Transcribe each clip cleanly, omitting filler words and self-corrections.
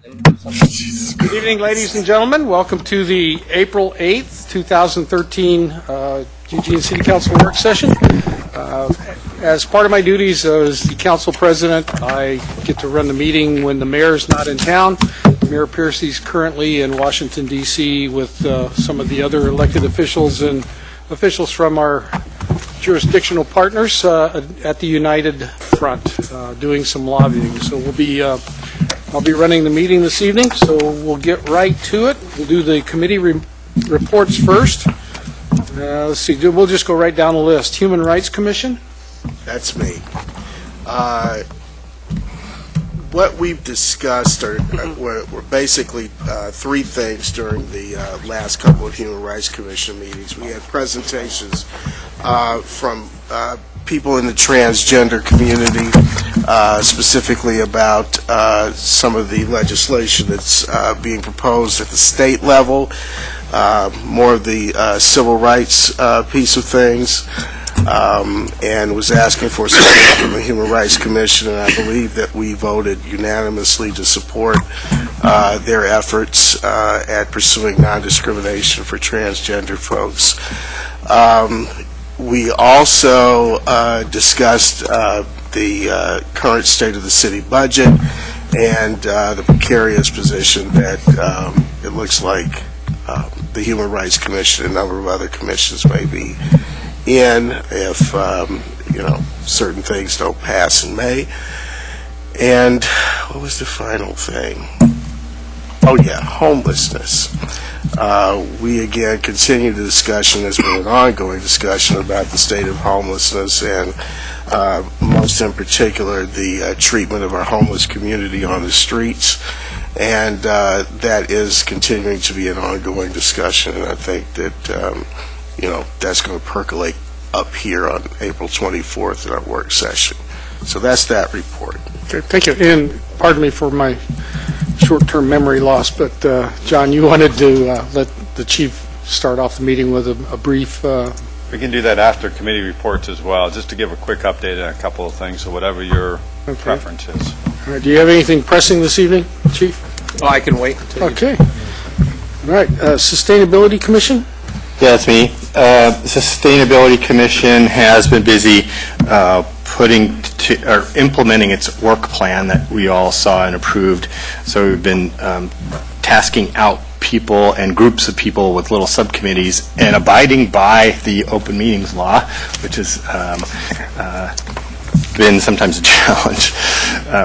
Good evening, ladies and gentlemen. Welcome to the April 8th, 2013 Eugene City Council work session. As part of my duties as the council president, I get to run the meeting when the mayor is not in town. Mayor Piercy is currently in Washington, D.C. with some of the other elected officials and officials from our jurisdictional partners at the United Front doing some lobbying. So I'll be running the meeting this evening, so we'll get right to it. We'll do the committee reports first. Let's see, we'll just go right down the list. Human Rights Commission? That's me. What we've discussed were basically three things during the last couple of Human Rights Commission meetings. We had presentations from people in the transgender community, specifically about some of the legislation that's being proposed at the state level, more of the civil rights piece of things, and was asking for support from the Human Rights Commission, and I believe that we voted unanimously to support their efforts at pursuing non-discrimination for transgender folks. We also discussed the current state of the city budget and the precarious position that it looks like the Human Rights Commission and a number of other commissions may be in if certain things don't pass in May. And what was the final thing? Oh yeah, homelessness. We again continue the discussion. There's been an ongoing discussion about the state of homelessness and most in particular the treatment of our homeless community on the streets, and that is continuing to be an ongoing discussion, and I think that that's going to percolate up here on April 24th in our work session. So that's that report. Okay, thank you. And pardon me for my short-term memory loss, but John, you wanted to let the chief start off the meeting with a brief... We can do that after committee reports as well, just to give a quick update on a couple of things, so whatever your preference is. All right, do you have anything pressing this evening, Chief? Oh, I can wait until okay. All right, Sustainability Commission? Yeah, that's me. Sustainability Commission has been busy implementing its work plan that we all saw and approved. So we've been tasking out people and groups of people with little subcommittees and abiding by the open meetings law, which has been sometimes a challenge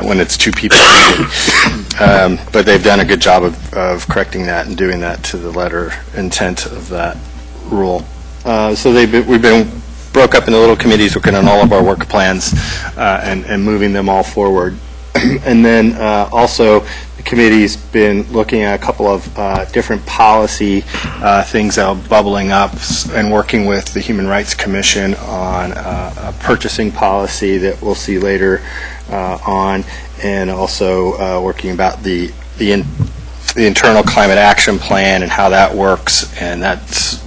when it's two people. But they've done a good job of correcting that and doing that to the letter intent of that rule. So we've been broke up into little committees working on all of our work plans and moving them all forward. And then also the committee's been looking at a couple of different policy things that are bubbling up and working with the Human Rights Commission on a purchasing policy that we'll see later on, and also working about the internal climate action plan and how that works, and that's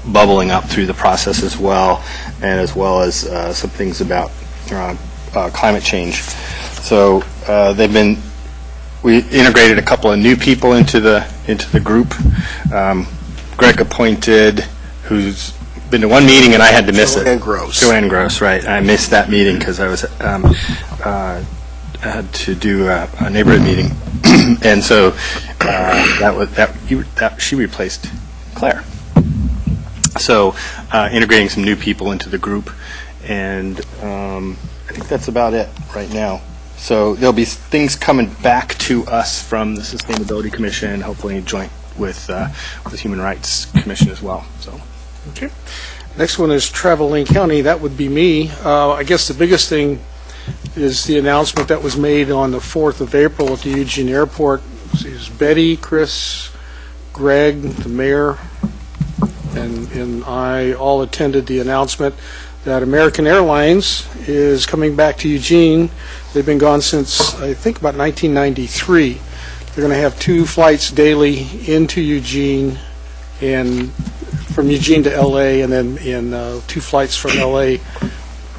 bubbling up through the process as well, and as well as some things about climate change. So we integrated a couple of new people into the group. Greg appointed, who's been to one meeting and I had to miss it. Joanne Gross, right? I missed that meeting because I was had to do a neighborhood meeting, and so she replaced Claire. So integrating some new people into the group, and I think that's about it right now. So there'll be things coming back to us from the Sustainability Commission, hopefully joint with Human Rights Commission as well. So, okay. Next one is Travel Lane County. That would be me. I guess the biggest thing is the announcement that was made on the 4th of April at the Eugene Airport. It was Betty, Chris, Greg, the mayor, and I all attended the announcement that American Airlines is coming back to Eugene. They've been gone since, I think, about 1993. They're going to have 2 flights daily into Eugene and from Eugene to L.A., and then 2 flights from L.A.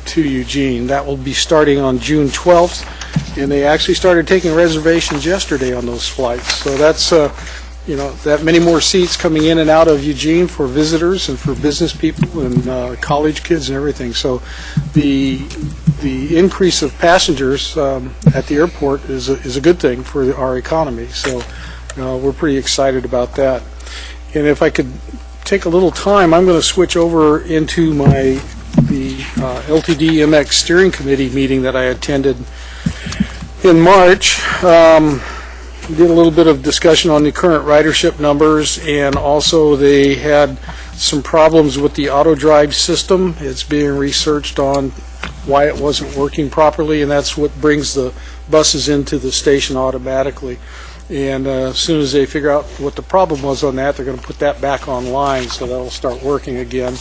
to Eugene. That will be starting on June 12th, and they actually started taking reservations yesterday on those flights. So that's, that many more seats coming in and out of Eugene for visitors and for business people and college kids and everything. So the increase of passengers at the airport is a good thing for our economy. So we're pretty excited about that. And if I could take a little time, I'm going to switch over into the LTD MX Steering Committee meeting that I attended in March. Did a little bit of discussion on the current ridership numbers, and also they had some problems with the auto drive system. It's being researched on why it wasn't working properly, and that's what brings the buses into the station automatically. And as soon as they figure out what the problem was on that, they're going to put that back online, so that'll start working again.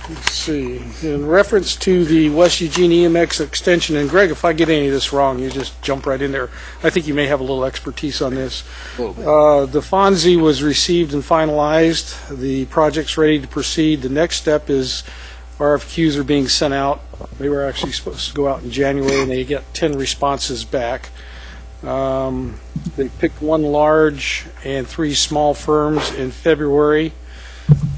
Let's see. In reference to the West Eugene EMX extension, and Greg, if I get any of this wrong, you just jump right in there. I think you may have a little expertise on this. The FONSI was received and finalized. The project's ready to proceed. The next step is RFQs are being sent out. They were actually supposed to go out in January, and they get 10 responses back. They picked one large and 3 small firms in February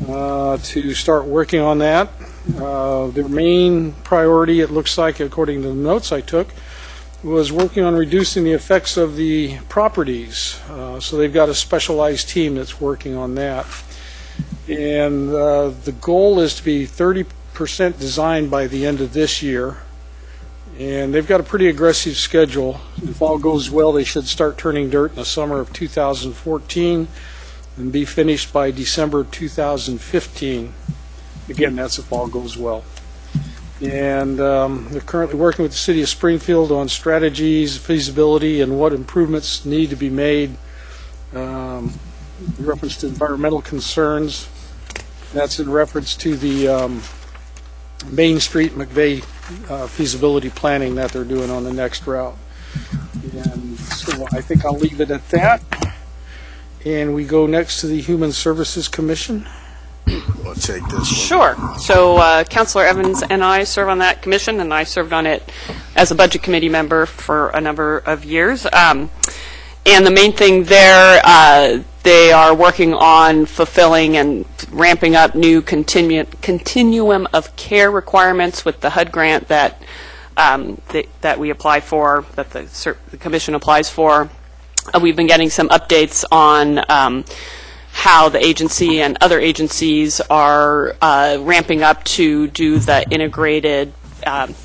to start working on that. Their main priority, it looks like, according to the notes I took, was working on reducing the effects of the properties. So they've got a specialized team that's working on that. And the goal is to be 30% designed by the end of this year. And they've got a pretty aggressive schedule. If all goes well, they should start turning dirt in the summer of 2014 and be finished by December 2015. Again, that's if all goes well. And they're currently working with the City of Springfield on strategies, feasibility, and what improvements need to be made in reference to environmental concerns. That's in reference to the Main Street McVeigh feasibility planning that they're doing on the next route. And so I think I'll leave it at that. And we go next to the Human Services Commission. I'll take this one. Sure. So Councilor Evans and I serve on that commission, and I served on it as a budget committee member for a number of years. And the main thing there, they are working on fulfilling and ramping up new continuum of care requirements with the HUD grant that that we apply for, that the commission applies for. We've been getting some updates on how the agency and other agencies are ramping up to do the integrated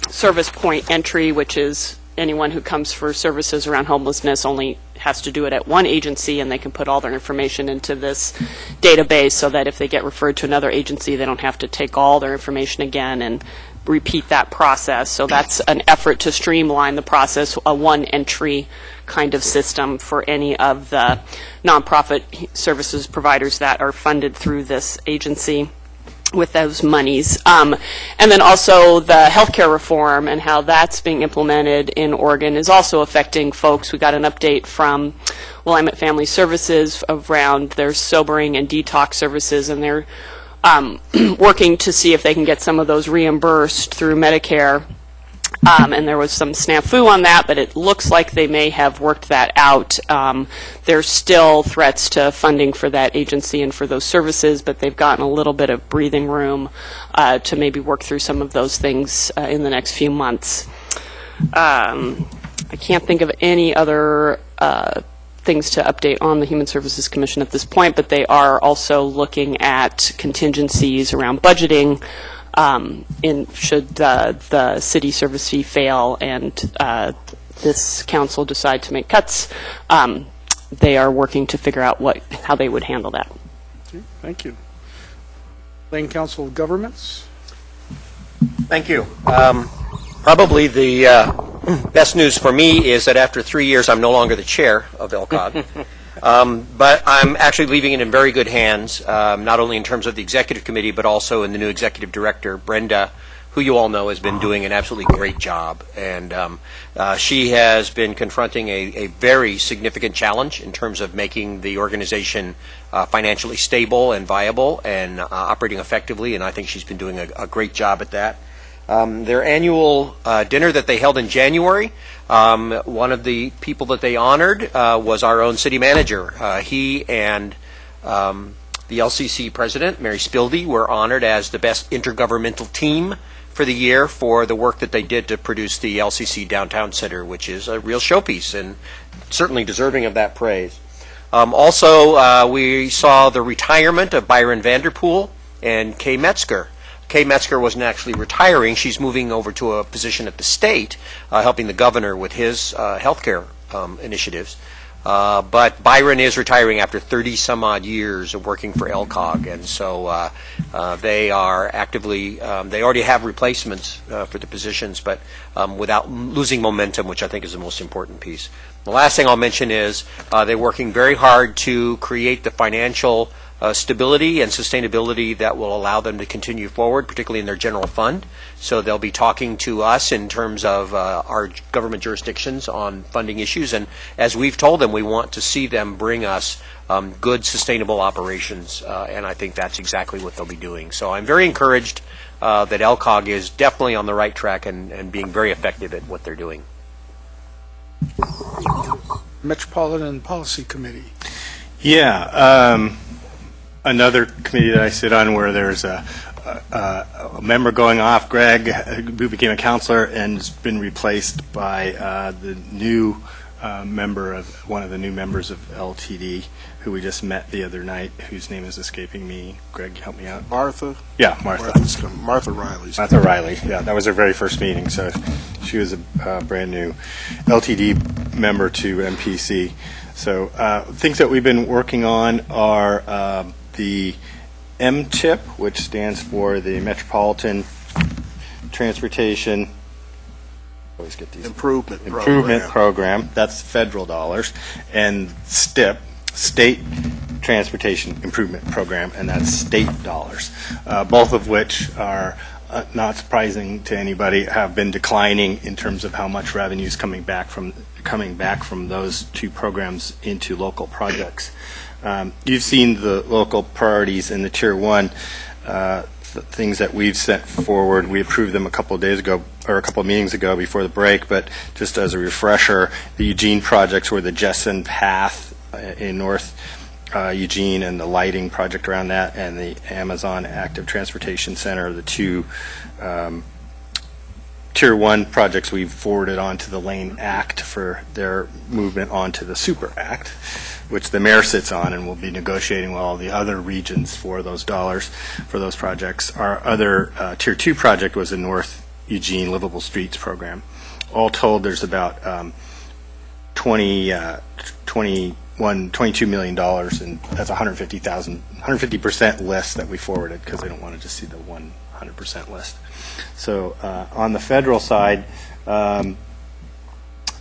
service point entry, which is anyone who comes for services around homelessness only has to do it at one agency, and they can put all their information into this database so that if they get referred to another agency, they don't have to take all their information again and repeat that process. So that's an effort to streamline the process, a one entry kind of system for any of the nonprofit services providers that are funded through this agency with those monies. And then also the healthcare reform and how that's being implemented in Oregon is also affecting folks. We got an update from Willamette Family Services around their sobering and detox services, and they're working to see if they can get some of those reimbursed through Medicare. And there was some snafu on that, but it looks like they may have worked that out. There's still threats to funding for that agency and for those services, but they've gotten a little bit of breathing room to maybe work through some of those things in the next few months. I can't think of any other things to update on the Human Services Commission at this point, but they are also looking at contingencies around budgeting should the city service fee fail and this council decide to make cuts. They are working to figure out how they would handle that. Okay, thank you. Lane Council of Governments. Thank you. Probably the best news for me is that after 3 years, I'm no longer the chair of LCOG. But I'm actually leaving it in very good hands, not only in terms of the executive committee, but also in the new executive director, Brenda who you all know has been doing an absolutely great job. And she has been confronting a very significant challenge in terms of making the organization financially stable and viable and operating effectively, and I think she's been doing a great job at that. Their annual dinner that they held in January, one of the people that they honored was our own city manager. He and the LCC president, Mary Spildy, were honored as the best intergovernmental team for the year for the work that they did to produce the LCC Downtown Center, which is a real showpiece and certainly deserving of that praise. Also, we saw the retirement of Byron Vanderpool and Kay Metzger. Kay Metzger wasn't actually retiring. She's moving over to a position at the state, helping the governor with his healthcare initiatives. But Byron is retiring after 30-some-odd years of working for LCOG, and so they are actively, they already have replacements for the positions, but without losing momentum, which I think is the most important piece. The last thing I'll mention is they're working very hard to create the financial stability and sustainability that will allow them to continue forward, particularly in their general fund. So they'll be talking to us in terms of our government jurisdictions on funding issues. And as we've told them, we want to see them bring us good, sustainable operations. And I think that's exactly what they'll be doing. So I'm very encouraged that LCOG is definitely on the right track and being very effective at what they're doing. Metropolitan Policy Committee. Yeah. Another committee that I sit on where there's a member going off, Greg, who became a counselor and has been replaced by the new member of one of the new members of LTD, who we just met the other night, whose name is escaping me. Greg, help me out. Martha? Yeah, Martha. Martha Riley's. Martha Riley. Yeah, that was her very first meeting. So she was a brand new LTD member to MPC. So things that we've been working on are the MTIP, which stands for the Metropolitan Transportation always get these Improvement program. That's federal dollars, and STIP, State Transportation Improvement Program, and that's state dollars. Both of which are not surprising to anybody, have been declining in terms of how much revenue is coming back from those two programs into local projects. You've seen the local priorities in the Tier 1 things that we've sent forward. We approved them a couple of days ago, or a couple of meetings ago before the break, but just as a refresher, the Eugene projects were the Jessen Path in North Eugene and the lighting project around that, and the Amazon Active Transportation Center, the two Tier 1 projects we've forwarded on to the Lane Act for their movement onto the Super Act, which the mayor sits on and will be negotiating with all the other regions for those dollars for those projects. Our other Tier 2 project was the North Eugene Livable Streets program. All told, there's about $22 million, and that's 150% list that we forwarded because they don't want to just see the 100% list. So on the federal side, the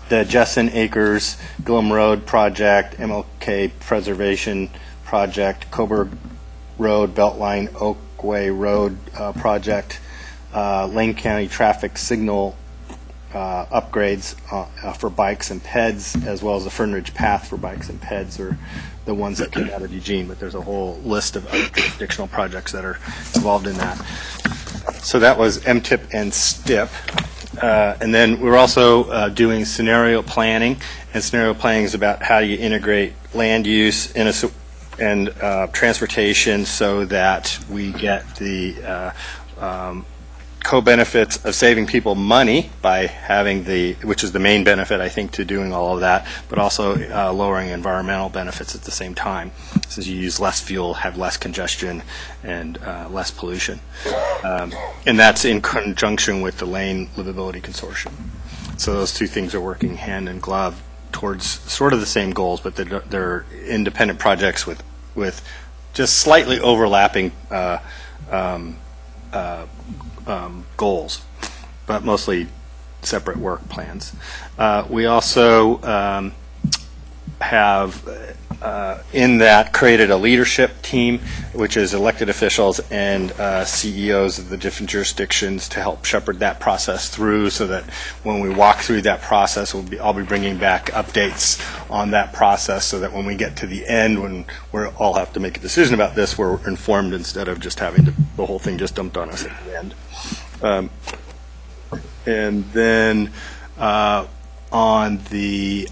Jessen Acres Gillum Road project, MLK Preservation project, Coburg Road Beltline Oakway Road project, Lane County traffic signal upgrades for bikes and peds, as well as the Fern Ridge Path for bikes and peds, are the ones that came out of Eugene, but there's a whole list of other jurisdictional projects that are involved in that. So that was MTIP and STIP. And then we're also doing scenario planning, and scenario planning is about how you integrate land use and transportation so that we get the co-benefits of saving people money by having which is the main benefit, I think, to doing all of that, but also lowering environmental benefits at the same time, since you use less fuel, have less congestion, and less pollution. And that's in conjunction with the Lane Livability Consortium. So those two things are working hand in glove towards sort of the same goals, but they're independent projects with just slightly overlapping goals, but mostly separate work plans. We also have in that, created a leadership team, which is elected officials and CEOs of the different jurisdictions to help shepherd that process through, so that when we walk through that process, I'll be bringing back updates on that process, so that when we get to the end, when we all have to make a decision about this, we're informed instead of just having the whole thing just dumped on us at the end. And then on the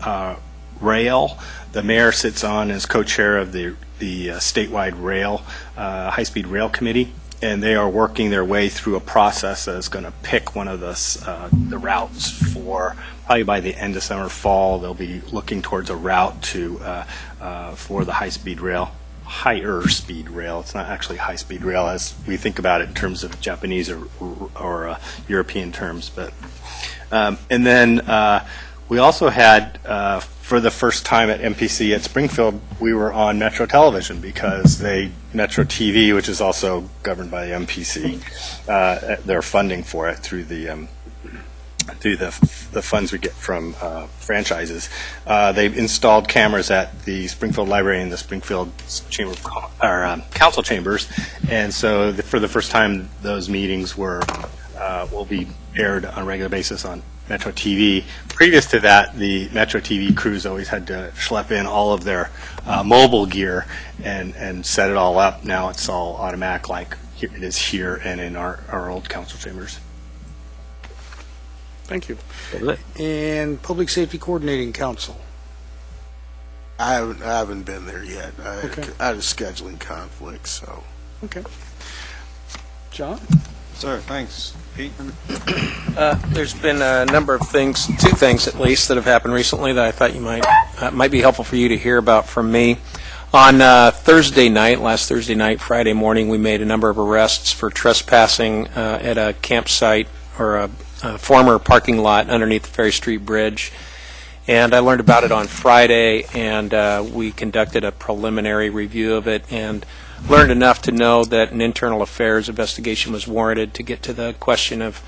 rail, the mayor sits on as co-chair of the statewide rail, high-speed rail committee, and they are working their way through a process that is going to pick one of the routes for, probably by the end of summer, fall. They'll be looking towards a route for the high-speed rail, higher speed rail. It's not actually high-speed rail as we think about it in terms of Japanese or European terms. But and then we also had, for the first time at MPC at Springfield, we were on Metro Television because Metro TV, which is also governed by the MPC, they're funding for it through the funds we get from franchises. They've installed cameras at the Springfield Library and the Springfield Council Chambers, and so for the first time, those meetings will be aired on a regular basis on Metro TV. Previous to that, the Metro TV crews always had to schlep in all of their mobile gear and set it all up. Now it's all automatic, like it is here and in our old council chambers. Thank you. And Public Safety Coordinating Council. I haven't been there yet. Okay. I had a scheduling conflict, so. Okay. John? Sir, thanks. Pete? There's been a number of things, 2 things at least, that have happened recently that I thought you might be helpful for you to hear about from me. On last Thursday night, Friday morning, we made a number of arrests for trespassing at a campsite or a former parking lot underneath the Ferry Street Bridge. And I learned about it on Friday, and we conducted a preliminary review of it and learned enough to know that an internal affairs investigation was warranted to get to the question of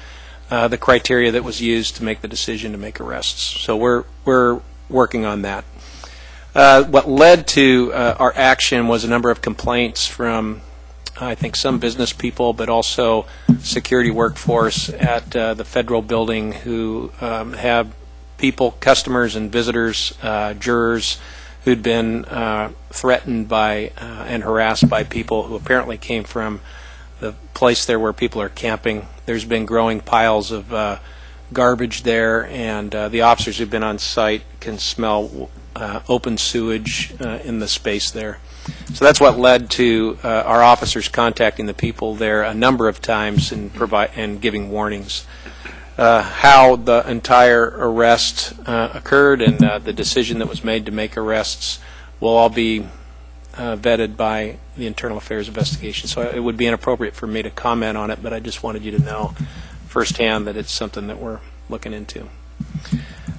the criteria that was used to make the decision to make arrests. So we're working on that. What led to our action was a number of complaints from, I think, some business people, but also security workforce at the federal building who have people, customers and visitors, jurors, who'd been threatened by and harassed by people who apparently came from the place there where people are camping. There's been growing piles of garbage there, and the officers who've been on site can smell open sewage in the space there. So that's what led to our officers contacting the people there a number of times and giving warnings. How the entire arrest occurred and the decision that was made to make arrests will all be vetted by the internal affairs investigation. So it would be inappropriate for me to comment on it, but I just wanted you to know firsthand that it's something that we're looking into.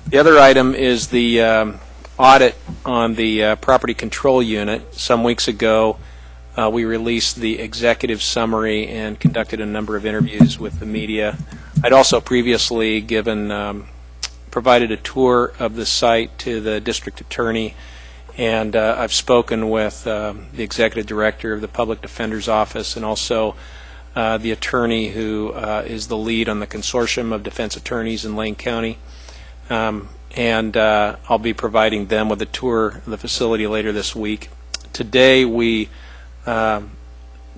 The other item is the audit on the property control unit. Some weeks ago, we released the executive summary and conducted a number of interviews with the media. I'd also previously provided a tour of the site to the district attorney, and I've spoken with the executive director of the public defender's office and also the attorney who is the lead on the consortium of defense attorneys in Lane County. And I'll be providing them with a tour of the facility later this week. Today we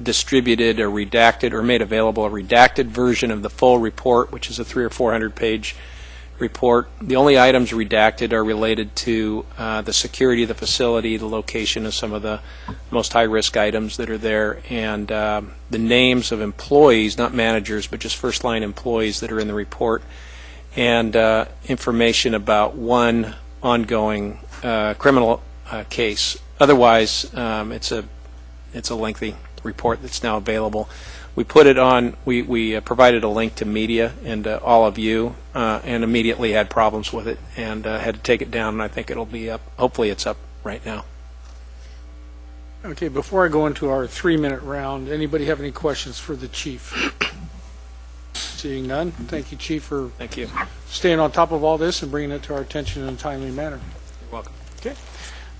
distributed a redacted or made available a redacted version of the full report, which is a 300 or 400 page report. The only items redacted are related to the security of the facility, the location of some of the most high-risk items that are there, and the names of employees, not managers, but just first-line employees that are in the report, and information about one ongoing criminal case. Otherwise, it's a lengthy report that's now available. We put it on, we provided a link to media and all of you, and immediately had problems with it and had to take it down, and I think it'll be up. Hopefully it's up right now. Okay, before I go into our 3-minute round, anybody have any questions for the chief? Seeing none, thank you, Chief, for Thank you. staying on top of all this and bringing it to our attention in a timely manner. You're welcome. Okay.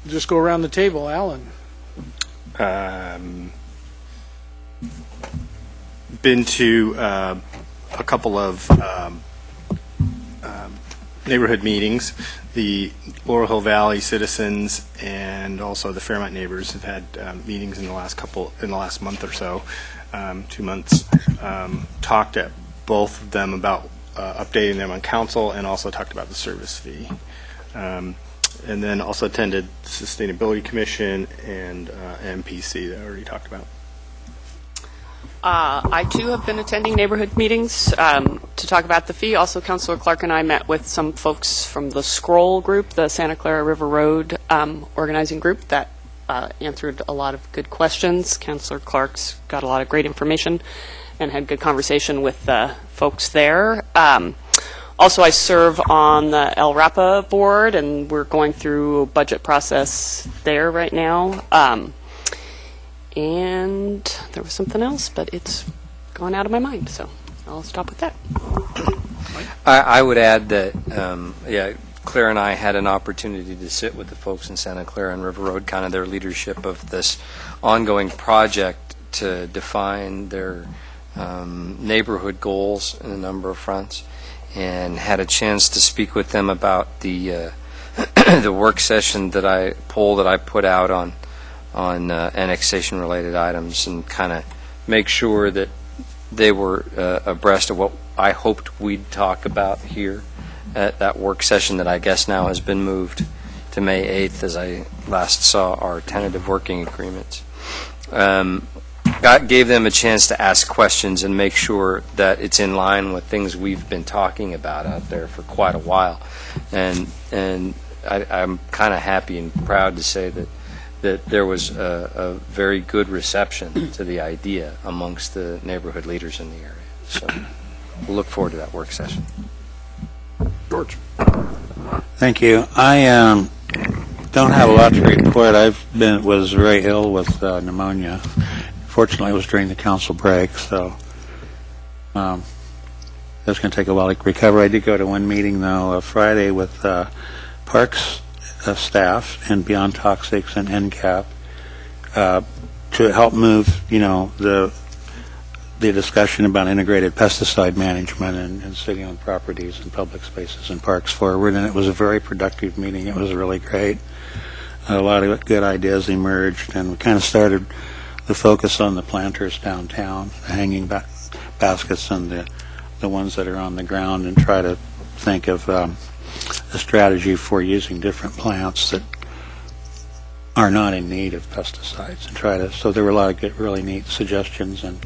Just go around the table. Alan? Been to a couple of neighborhood meetings. The Laurel Hill Valley citizens and also the Fairmont neighbors have had meetings in the last month or so, 2 months. Talked at both of them about updating them on council, and also talked about the service fee. And then also attended Sustainability Commission and MPC that I already talked about. I, too, have been attending neighborhood meetings to talk about the fee. Also, Councilor Clark and I met with some folks from the Scroll Group, the Santa Clara River Road organizing group, that answered a lot of good questions. Councilor Clark's got a lot of great information and had good conversation with folks there. Also, I serve on the El Rapa board, and we're going through a budget process there right now. And there was something else, but it's gone out of my mind, so I'll stop with that. I would add that, Claire and I had an opportunity to sit with the folks in Santa Clara and River Road, kind of their leadership of this ongoing project to define their neighborhood goals in a number of fronts, and had a chance to speak with them about the the work session that I put out on annexation-related items, and kind of make sure that they were abreast of what I hoped we'd talk about here at that work session that I guess now has been moved to May 8th, as I last saw our tentative working agreements. Gave them a chance to ask questions and make sure that it's in line with things we've been talking about out there for quite a while. And I'm kind of happy and proud to say that there was a very good reception to the idea amongst the neighborhood leaders in the area. So we'll look forward to that work session. George? Thank you. I don't have a lot to report. Was very ill with pneumonia. Fortunately, it was during the council break, so it's going to take a while to recover. I did go to one meeting, though, Friday with Parks staff and Beyond Toxics and NCAP to help move, the discussion about integrated pesticide management and city-owned properties and public spaces and parks forward. And it was a very productive meeting. It was really great. A lot of good ideas emerged, and we kind of started the focus on the planters downtown, the hanging baskets and the ones that are on the ground, and try to think of a strategy for using different plants that are not in need of pesticides, and so there were a lot of good, really neat suggestions, and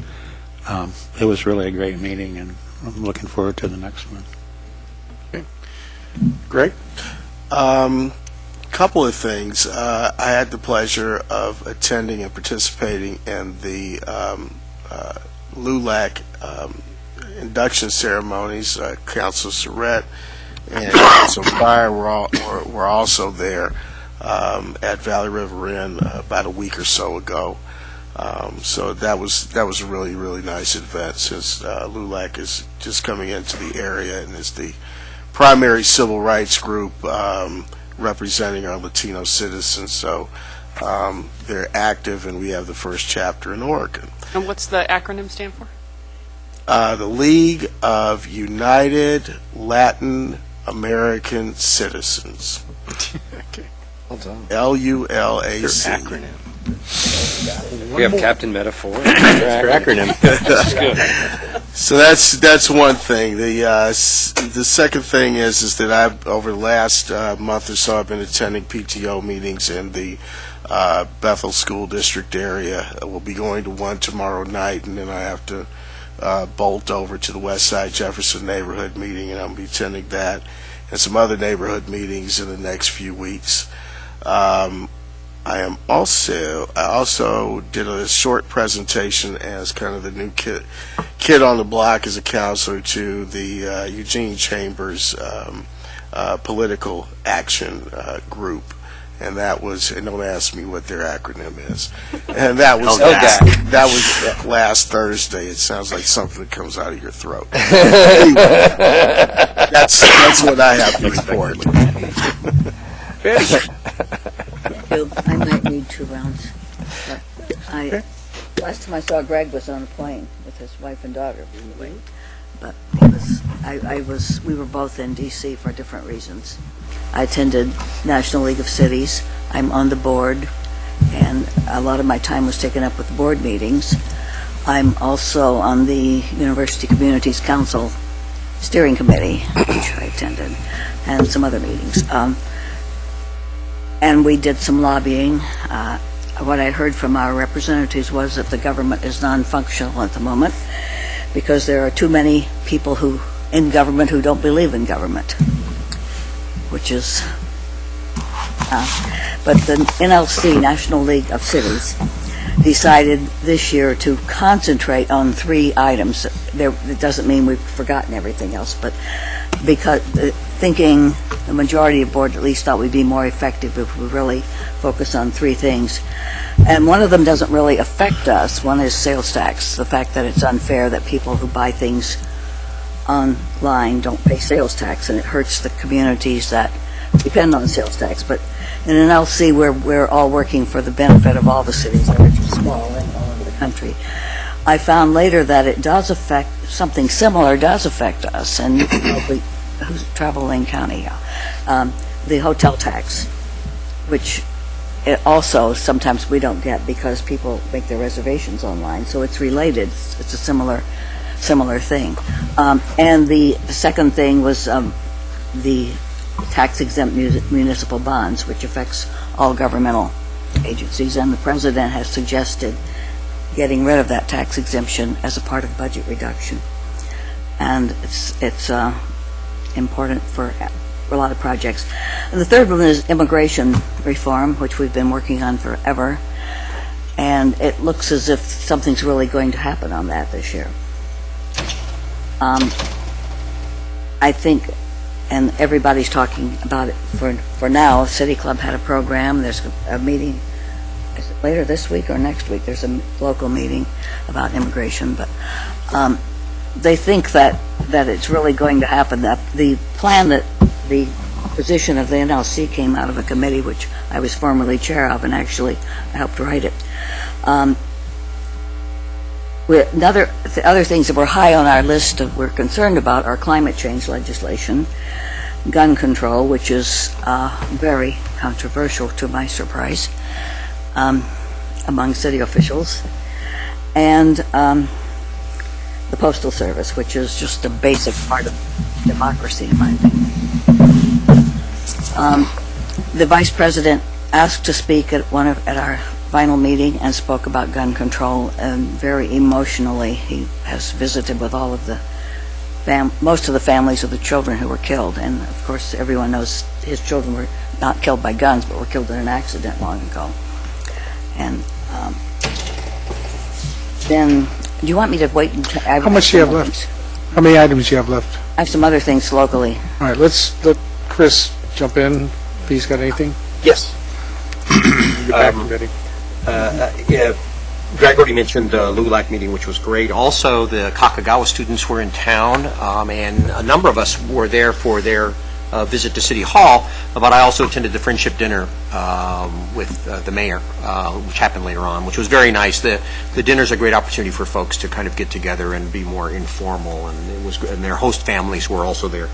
it was really a great meeting, and I'm looking forward to the next one. Okay. Greg? Couple of things. I had the pleasure of attending and participating in the LULAC induction ceremonies. Councilor Surratt and Council Pryor were also there at Valley River Inn about a week or so ago. So that was a really, really nice event, since LULAC is just coming into the area and is the primary civil rights group representing our Latino citizens. So they're active, and we have the first chapter in Oregon. And what's the acronym stand for? The League of United Latin American Citizens. Okay. Well done. LULAC. Acronym. We have Captain Metaphor. Your acronym. So that's one thing. The second thing is that I've, over the last month or so, I've been attending PTO meetings in the Bethel School District area. We'll be going to one tomorrow night, and then I have to bolt over to the West Side Jefferson neighborhood meeting, and I'll be attending that and some other neighborhood meetings in the next few weeks. I also did a short presentation as kind of the new kid on the block as a counselor to the Eugene Chambers political action group, and that was, and don't ask me what their acronym is, and that was last Thursday. It sounds like something that comes out of your throat. Anyway, that's what I have to report. I might need 2 rounds. But last time I saw Greg was on a plane with his wife and daughter. But we were both in D.C. for different reasons. I attended National League of Cities. I'm on the board, and a lot of my time was taken up with board meetings. I'm also on the University Communities Council Steering Committee, which I attended, and some other meetings. And we did some lobbying. What I heard from our representatives was that the government is non-functional at the moment because there are too many people in government who don't believe in government, which is... but the NLC, National League of Cities, decided this year to concentrate on 3 items. It doesn't mean we've forgotten everything else, but because thinking the majority of board at least thought we'd be more effective if we really focus on 3 things. And one of them doesn't really affect us. One is sales tax, the fact that it's unfair that people who buy things online don't pay sales tax, and it hurts the communities that depend on sales tax. But in NLC, we're all working for the benefit of all the cities that are small and all over the country. I found later that it does affect, something similar does affect us, and probably who's traveling county, the hotel tax, which it also sometimes we don't get because people make their reservations online. So it's related. It's a similar thing. And the second thing was the tax-exempt municipal bonds, which affects all governmental agencies, and the president has suggested getting rid of that tax exemption as a part of budget reduction. And it's important for a lot of projects. And the third one is immigration reform, which we've been working on forever, and it looks as if something's really going to happen on that this year. I think, and everybody's talking about it for now. City Club had a program. There's a meeting, is it later this week or next week? There's a local meeting about immigration, but they think that it's really going to happen. That the plan that the position of the NLC came out of a committee which I was formerly chair of, and actually helped write it. The other things that were high on our list that we're concerned about are climate change legislation, gun control, which is very controversial to my surprise among city officials, and the Postal Service, which is just a basic part of democracy, in my opinion. The Vice President asked to speak at our final meeting and spoke about gun control, and very emotionally he has visited with all of the most of the families of the children who were killed, and of course everyone knows his children were not killed by guns but were killed in an accident long ago. And then do you want me to wait until How much do you have left? How many items do you have left? I have some other things locally. All right, let's let Chris jump in if he's got anything. Yes. Get back ready. Greg already mentioned the LULAC meeting, which was great. Also, the Kakagawa students were in town, and a number of us were there for their visit to City Hall, but I also attended the friendship dinner with the mayor, which happened later on, which was very nice. The dinner's a great opportunity for folks to kind of get together and be more informal, and it was good, and their host families were also there.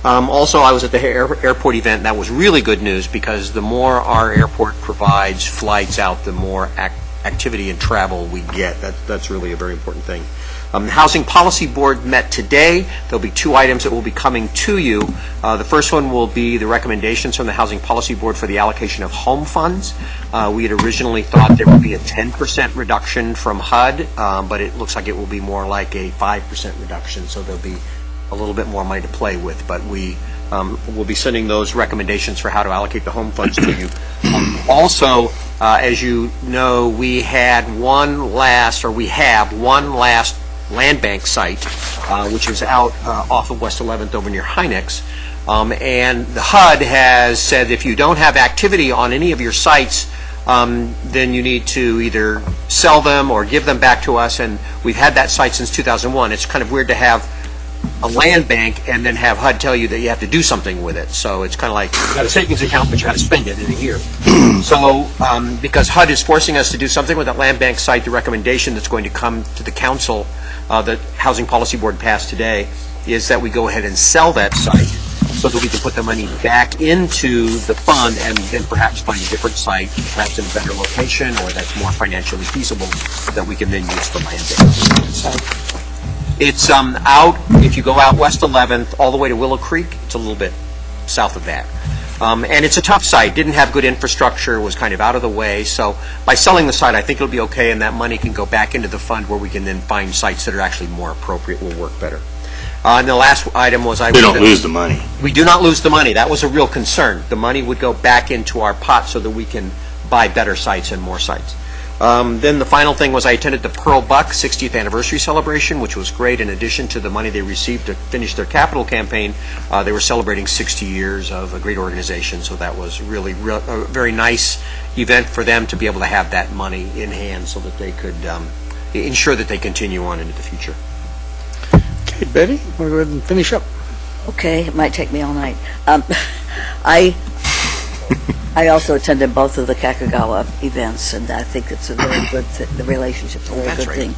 Also, I was at the airport event. That was really good news because the more our airport provides flights out, the more activity and travel we get. That's really a very important thing. The Housing Policy Board met today. There'll be 2 items that will be coming to you. The first one will be the recommendations from the Housing Policy Board for the allocation of home funds. We had originally thought there would be a 10% reduction from HUD, but it looks like it will be more like a 5% reduction, so there'll be a little bit more money to play with, but we will be sending those recommendations for how to allocate the home funds to you. Also, as you know, we have one last land bank site, which is out off of West 11th over near Hynex. And the HUD has said if you don't have activity on any of your sites, then you need to either sell them or give them back to us. And we've had that site since 2001. It's kind of weird to have a land bank and then have HUD tell you that you have to do something with it. So it's kind of like, you got a savings account, but you got to spend it in a year. So because HUD is forcing us to do something with that land bank site, the recommendation that's going to come to the council, the Housing Policy Board passed today, is that we go ahead and sell that site so that we can put the money back into the fund and then perhaps find a different site, perhaps in a better location or that's more financially feasible that we can then use for land bank. It's out, if you go out West 11th all the way to Willow Creek, it's a little bit south of that. And it's a tough site, didn't have good infrastructure, was kind of out of the way. So by selling the site, I think it'll be okay, and that money can go back into the fund where we can then find sites that are actually more appropriate, will work better. And the last item was We don't lose the money. We do not lose the money. That was a real concern. The money would go back into our pot so that we can buy better sites and more sites. Then the final thing was I attended the Pearl Buck 60th anniversary celebration, which was great. In addition to the money they received to finish their capital campaign, they were celebrating 60 years of a great organization. So that was really a very nice event for them to be able to have that money in hand so that they could ensure that they continue on into the future. Okay, Betty, want to go ahead and finish up? Okay, it might take me all night. I also attended both of the Kakagawa events, and I think it's a very good, the relationship's a very good thing.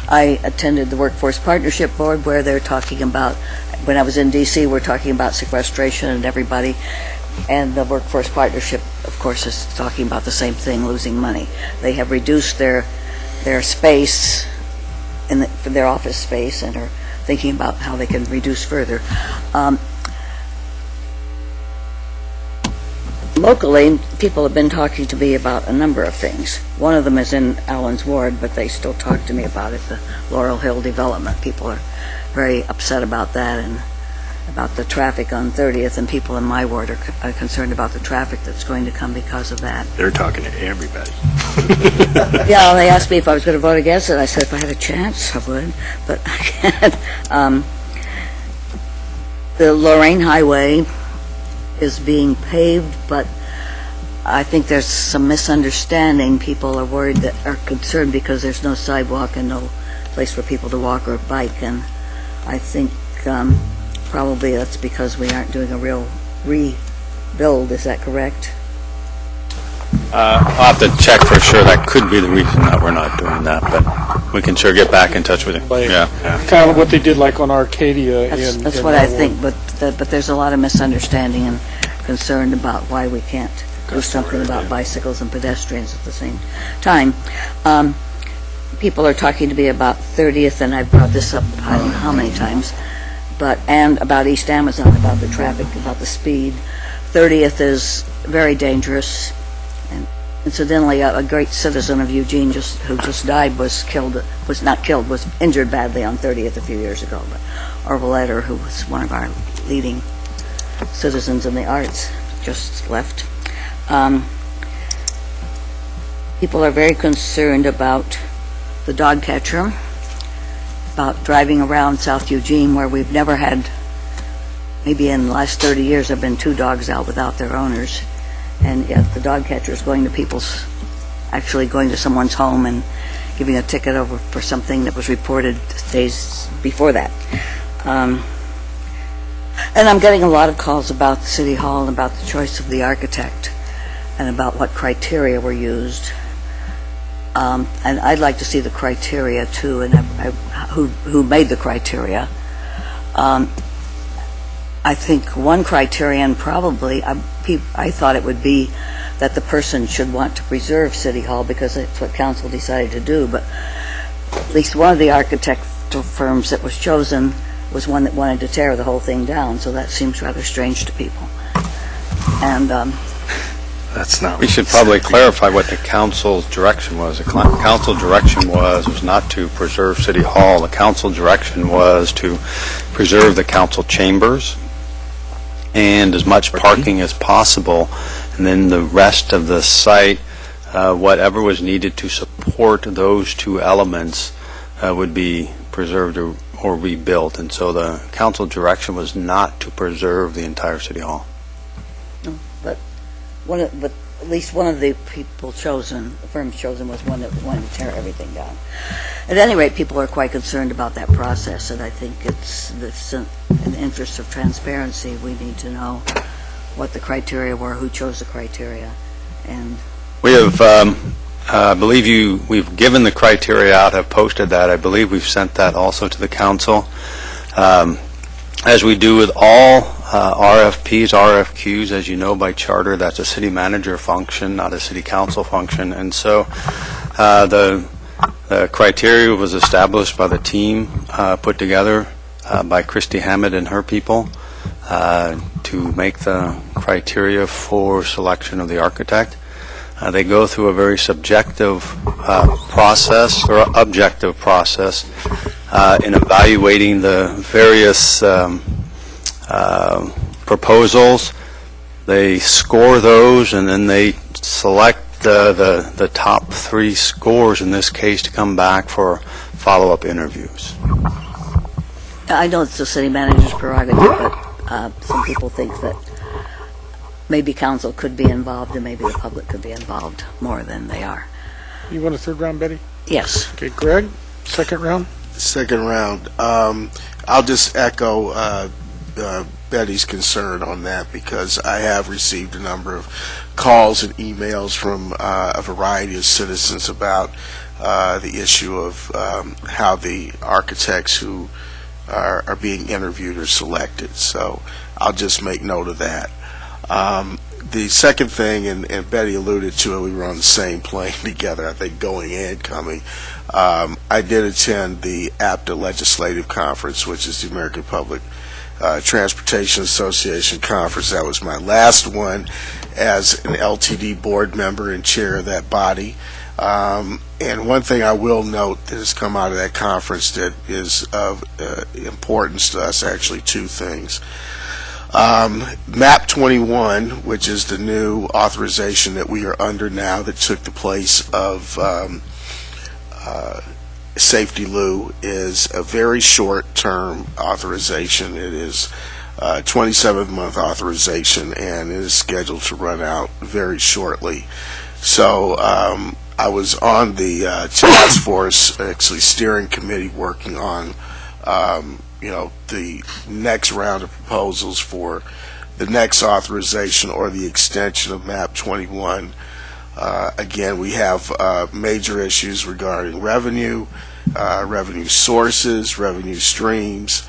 I attended the Workforce Partnership Board where they're talking about, when I was in D.C., we're talking about sequestration and everybody, and the Workforce Partnership, of course, is talking about the same thing, losing money. They have reduced their space, their office space, and are thinking about how they can reduce further. Locally, people have been talking to me about a number of things. One of them is in Allen's ward, but they still talk to me about it, the Laurel Hill development. People are very upset about that and about the traffic on 30th, and people in my ward are concerned about the traffic that's going to come because of that. They're talking to everybody. Yeah, they asked me if I was going to vote against it. I said if I had a chance, I would, but I can't. The Lorraine Highway is being paved, but I think there's some misunderstanding. People are worried, that are concerned because there's no sidewalk and no place for people to walk or bike, and I think probably that's because we aren't doing a real rebuild. Is that correct? I'll have to check for sure. That could be the reason that we're not doing that, but we can sure get back in touch with you. Yeah. Kind of what they did like on Arcadia. That's what I think, but there's a lot of misunderstanding and concern about why we can't do something about bicycles and pedestrians at the same time. People are talking to me about 30th, and I've brought this up I don't know how many times, and about East Amazon, about the traffic, about the speed. 30th is very dangerous. And incidentally, a great citizen of Eugene who just died was injured badly on 30th a few years ago. But Orville Eder, who was one of our leading citizens in the arts, just left. People are very concerned about the dog catcher, about driving around South Eugene where we've never had, maybe in the last 30 years, there have been 2 dogs out without their owners. And yet the dog catcher is going to someone's home and giving a ticket over for something that was reported days before that. And I'm getting a lot of calls about the City Hall and about the choice of the architect and about what criteria were used. And I'd like to see the criteria too, and who made the criteria. I think one criterion probably, I thought it would be that the person should want to preserve City Hall because that's what council decided to do, but at least one of the architectural firms that was chosen was one that wanted to tear the whole thing down, so that seems rather strange to people. And That's not. We should probably clarify what the council's direction was. The council direction was not to preserve City Hall. The council direction was to preserve the council chambers and as much parking as possible, and then the rest of the site, whatever was needed to support those 2 elements would be preserved or rebuilt. And so the council direction was not to preserve the entire City Hall. but at least one of the people chosen, the firms chosen, was one that wanted to tear everything down. At any rate, people are quite concerned about that process, and I think it's in the interest of transparency, we need to know what the criteria were, who chose the criteria, and We have, I believe we've given the criteria out, have posted that. I believe we've sent that also to the council. As we do with all RFPs, RFQs, as you know by charter, that's a city manager function, not a city council function. And so the criteria was established by the team put together by Christy Hammett and her people to make the criteria for selection of the architect. They go through a very subjective process or objective process in evaluating the various proposals. They score those, and then they select the top 3 scores, in this case, to come back for follow-up interviews. I know it's the city manager's prerogative, but some people think that maybe council could be involved and maybe the public could be involved more than they are. You want a third round, Betty? Yes. Okay, Greg, second round? Second round. I'll just echo Betty's concern on that, because I have received a number of calls and emails from a variety of citizens about the issue of how the architects who are being interviewed are selected. So I'll just make note of that. The second thing, and Betty alluded to it, we were on the same plane together, I think, going and coming. I did attend the APTA Legislative Conference, which is the American Public Transportation Association Conference. That was my last one as an LTD board member and chair of that body. And one thing I will note that has come out of that conference that is of importance to us, actually 2 things. MAP 21, which is the new authorization that we are under now that took the place of Safety Lou, is a very short-term authorization. It is a 27-month authorization, and it is scheduled to run out very shortly. So I was on the task force, actually steering committee, working on the next round of proposals for the next authorization or the extension of MAP 21. Again, we have major issues regarding revenue, revenue sources, revenue streams.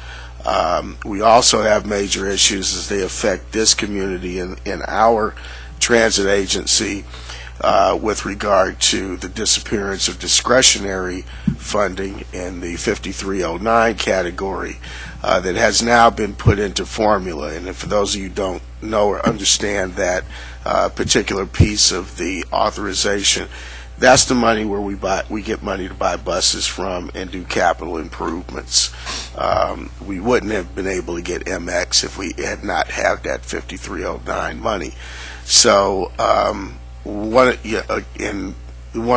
We also have major issues as they affect this community in our transit agency with regard to the disappearance of discretionary funding in the 5309 category that has now been put into formula. And for those of you who don't know or understand that particular piece of the authorization, that's the money where we get money to buy buses from and do capital improvements. We wouldn't have been able to get MX if we had not had that 5309 money. So one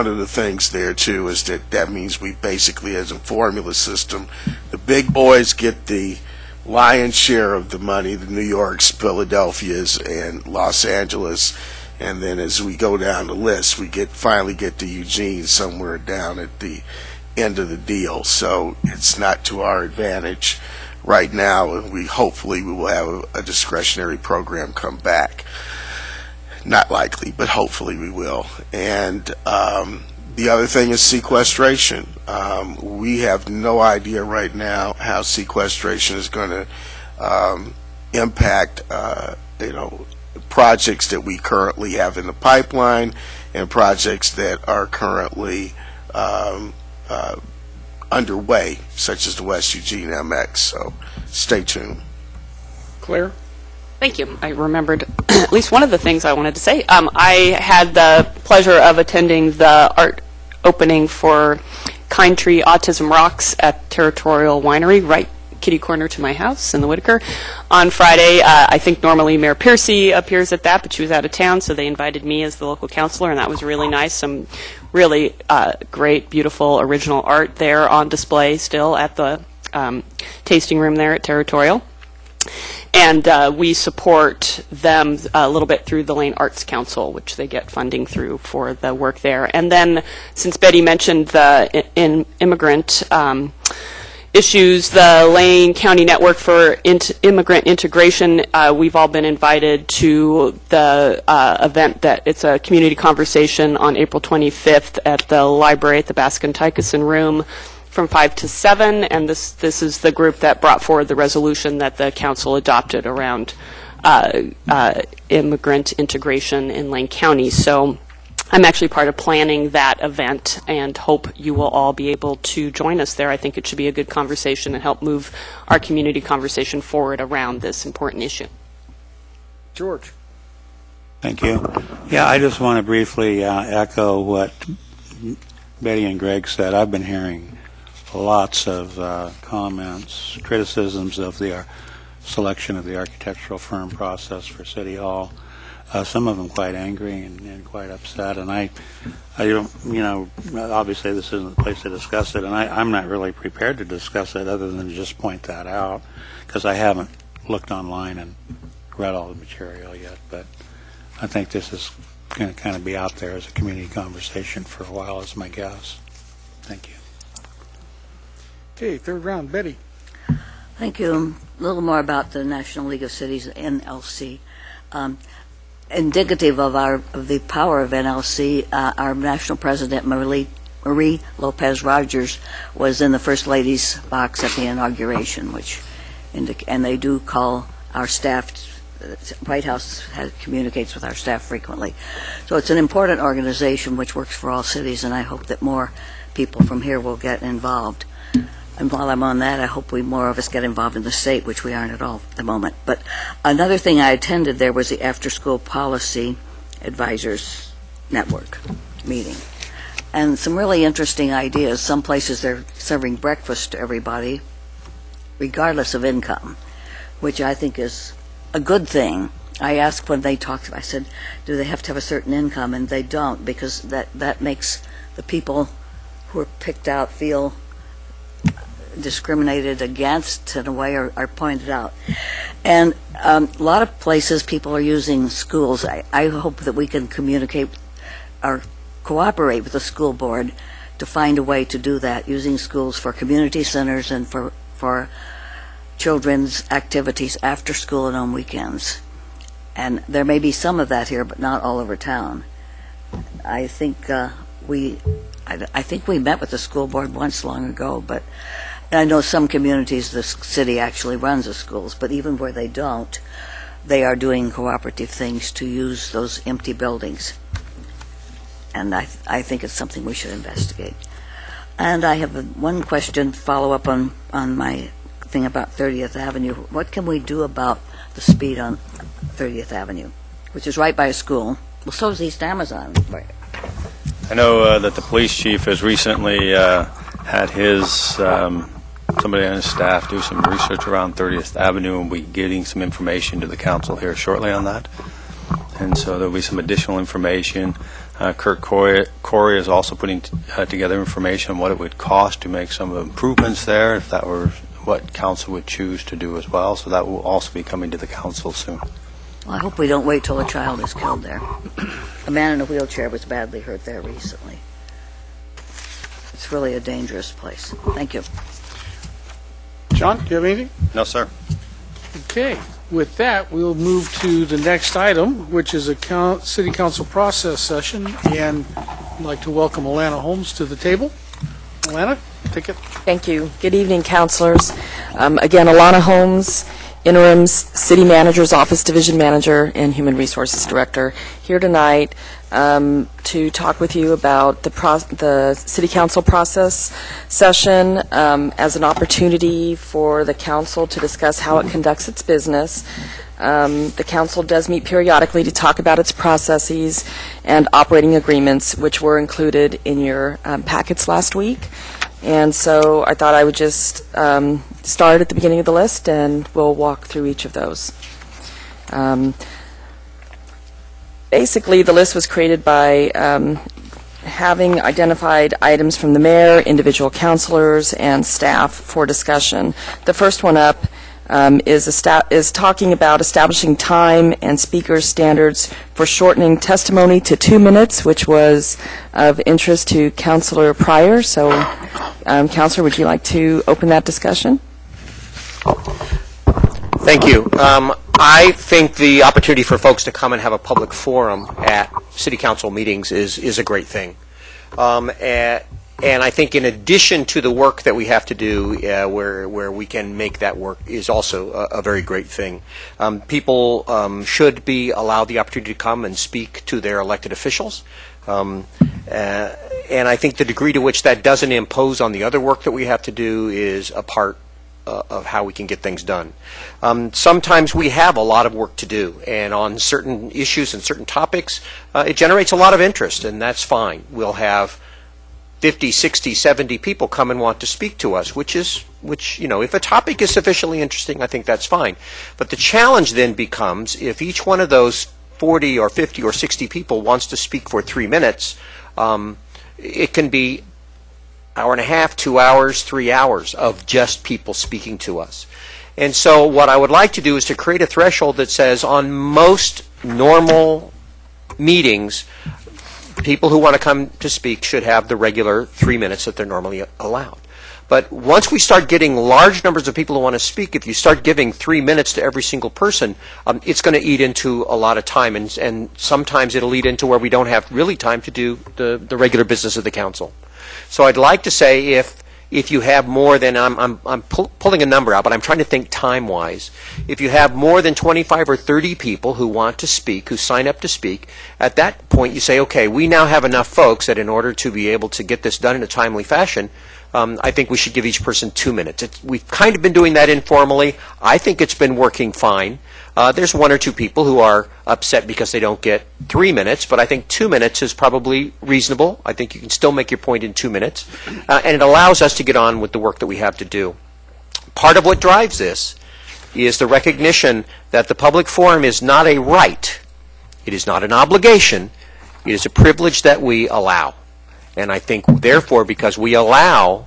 of the things there too is that means we basically, as a formula system, the big boys get the lion's share of the money, the New Yorks, Philadelphias, and Los Angeles, and then as we go down the list, we finally get to Eugene somewhere down at the end of the deal. So it's not to our advantage right now, and hopefully we will have a discretionary program come back. Not likely, but hopefully we will. And the other thing is sequestration. We have no idea right now how sequestration is going to impact, projects that we currently have in the pipeline and projects that are currently underway, such as the West Eugene MX. So stay tuned. Claire? Thank you. I remembered at least one of the things I wanted to say. I had the pleasure of attending the art opening for Kind Tree Autism Rocks at Territorial Winery, right kitty corner to my house in the Whitaker, on Friday. I think normally Mayor Piercy appears at that, but she was out of town, so they invited me as the local councilor, and that was really nice. Some really great, beautiful, original art there on display still at the tasting room there at Territorial. And we support them a little bit through the Lane Arts Council, which they get funding through for the work there. And then, since Betty mentioned the immigrant issues, the Lane County Network for Immigrant Integration, we've all been invited to the event that it's a community conversation on April 25th at the library at the Baskin-Tykeson Room from 5 to 7, and this is the group that brought forward the resolution that the council adopted around immigrant integration in Lane County. So I'm actually part of planning that event and hope you will all be able to join us there. I think it should be a good conversation and help move our community conversation forward around this important issue. George. Thank you. Yeah, I just want to briefly echo what Betty and Greg said. I've been hearing lots of comments, criticisms of the selection of the architectural firm process for City Hall. Some of them quite angry and quite upset, and I don't, obviously this isn't the place to discuss it, and I'm not really prepared to discuss it other than to just point that out, because I haven't looked online and read all the material yet, but I think this is going to kind of be out there as a community conversation for a while, is my guess. Thank you. Okay, third round, Betty. Thank you. A little more about the National League of Cities, NLC. Indicative of the power of NLC, our national president, Marie Lopez Rogers, was in the First Lady's box at the inauguration, and they do call our staff. White House communicates with our staff frequently. So it's an important organization which works for all cities, and I hope that more people from here will get involved. And while I'm on that, I hope more of us get involved in the state, which we aren't at all at the moment. But another thing I attended there was the After-School Policy Advisors Network meeting. And some really interesting ideas. Some places they're serving breakfast to everybody, regardless of income, which I think is a good thing. I asked when they talked, I said, do they have to have a certain income? And they don't, because that makes the people who are picked out feel discriminated against in a way, or pointed out. And a lot of places people are using schools. I hope that we can communicate or cooperate with the school board to find a way to do that, using schools for community centers and for children's activities after school and on weekends. And there may be some of that here, but not all over town. I think we met with the school board once long ago, but and I know some communities, the city actually runs the schools, but even where they don't, they are doing cooperative things to use those empty buildings. And I think it's something we should investigate. And I have one question, follow up on my thing about 30th Avenue. What can we do about the speed on 30th Avenue, which is right by a school? Well, so is East Amazon. Right. I know that the police chief has recently had his somebody on his staff do some research around 30th Avenue, and we'll be getting some information to the council here shortly on that. And so there'll be some additional information. Kurt Corey is also putting together information on what it would cost to make some improvements there, if that were what council would choose to do as well. So that will also be coming to the council soon. Well, I hope we don't wait till a child is killed there. A man in a wheelchair was badly hurt there recently. It's really a dangerous place. Thank you. John, do you have anything? No, sir. Okay. With that, we'll move to the next item, which is a city council process session, and I'd like to welcome Alana Holmes to the table. Alana, take it. Thank you. Good evening, councilors. Again, Alana Holmes, Interim City Manager's Office Division Manager and Human Resources Director, here tonight to talk with you about the City Council process session as an opportunity for the council to discuss how it conducts its business. The council does meet periodically to talk about its processes and operating agreements, which were included in your packets last week. And so I thought I would just start at the beginning of the list, and we'll walk through each of those. Basically, the list was created by having identified items from the mayor, individual councilors, and staff for discussion. The first one up is talking about establishing time and speaker standards for shortening testimony to 2 minutes, which was of interest to Councilor Pryor. So, Councilor, would you like to open that discussion? Thank you. I think the opportunity for folks to come and have a public forum at city council meetings is a great thing. And I think in addition to the work that we have to do where we can make that work is also a very great thing. People should be allowed the opportunity to come and speak to their elected officials. And I think the degree to which that doesn't impose on the other work that we have to do is a part of how we can get things done. Sometimes we have a lot of work to do, and on certain issues and certain topics, it generates a lot of interest, and that's fine. We'll have 50, 60, 70 people come and want to speak to us, which, you know, if a topic is sufficiently interesting, I think that's fine. But the challenge then becomes if each one of those 40 or 50 or 60 people wants to speak for 3 minutes, it can be hour and a half, 2 hours, 3 hours of just people speaking to us. And so what I would like to do is to create a threshold that says on most normal meetings, people who want to come to speak should have the regular 3 minutes that they're normally allowed. But once we start getting large numbers of people who want to speak, if you start giving 3 minutes to every single person, it's going to eat into a lot of time, and sometimes it'll eat into where we don't have really time to do the regular business of the council. So I'd like to say if you have more than, I'm pulling a number out, but I'm trying to think time-wise. If you have more than 25 or 30 people who want to speak, who sign up to speak, at that point you say, okay, we now have enough folks that in order to be able to get this done in a timely fashion, I think we should give each person 2 minutes. We've kind of been doing that informally. I think it's been working fine. There's 1 or 2 people who are upset because they don't get 3 minutes, but I think 2 minutes is probably reasonable. I think you can still make your point in 2 minutes, and it allows us to get on with the work that we have to do. Part of what drives this is the recognition that the public forum is not a right. It is not an obligation. It is a privilege that we allow. And I think, therefore, because we allow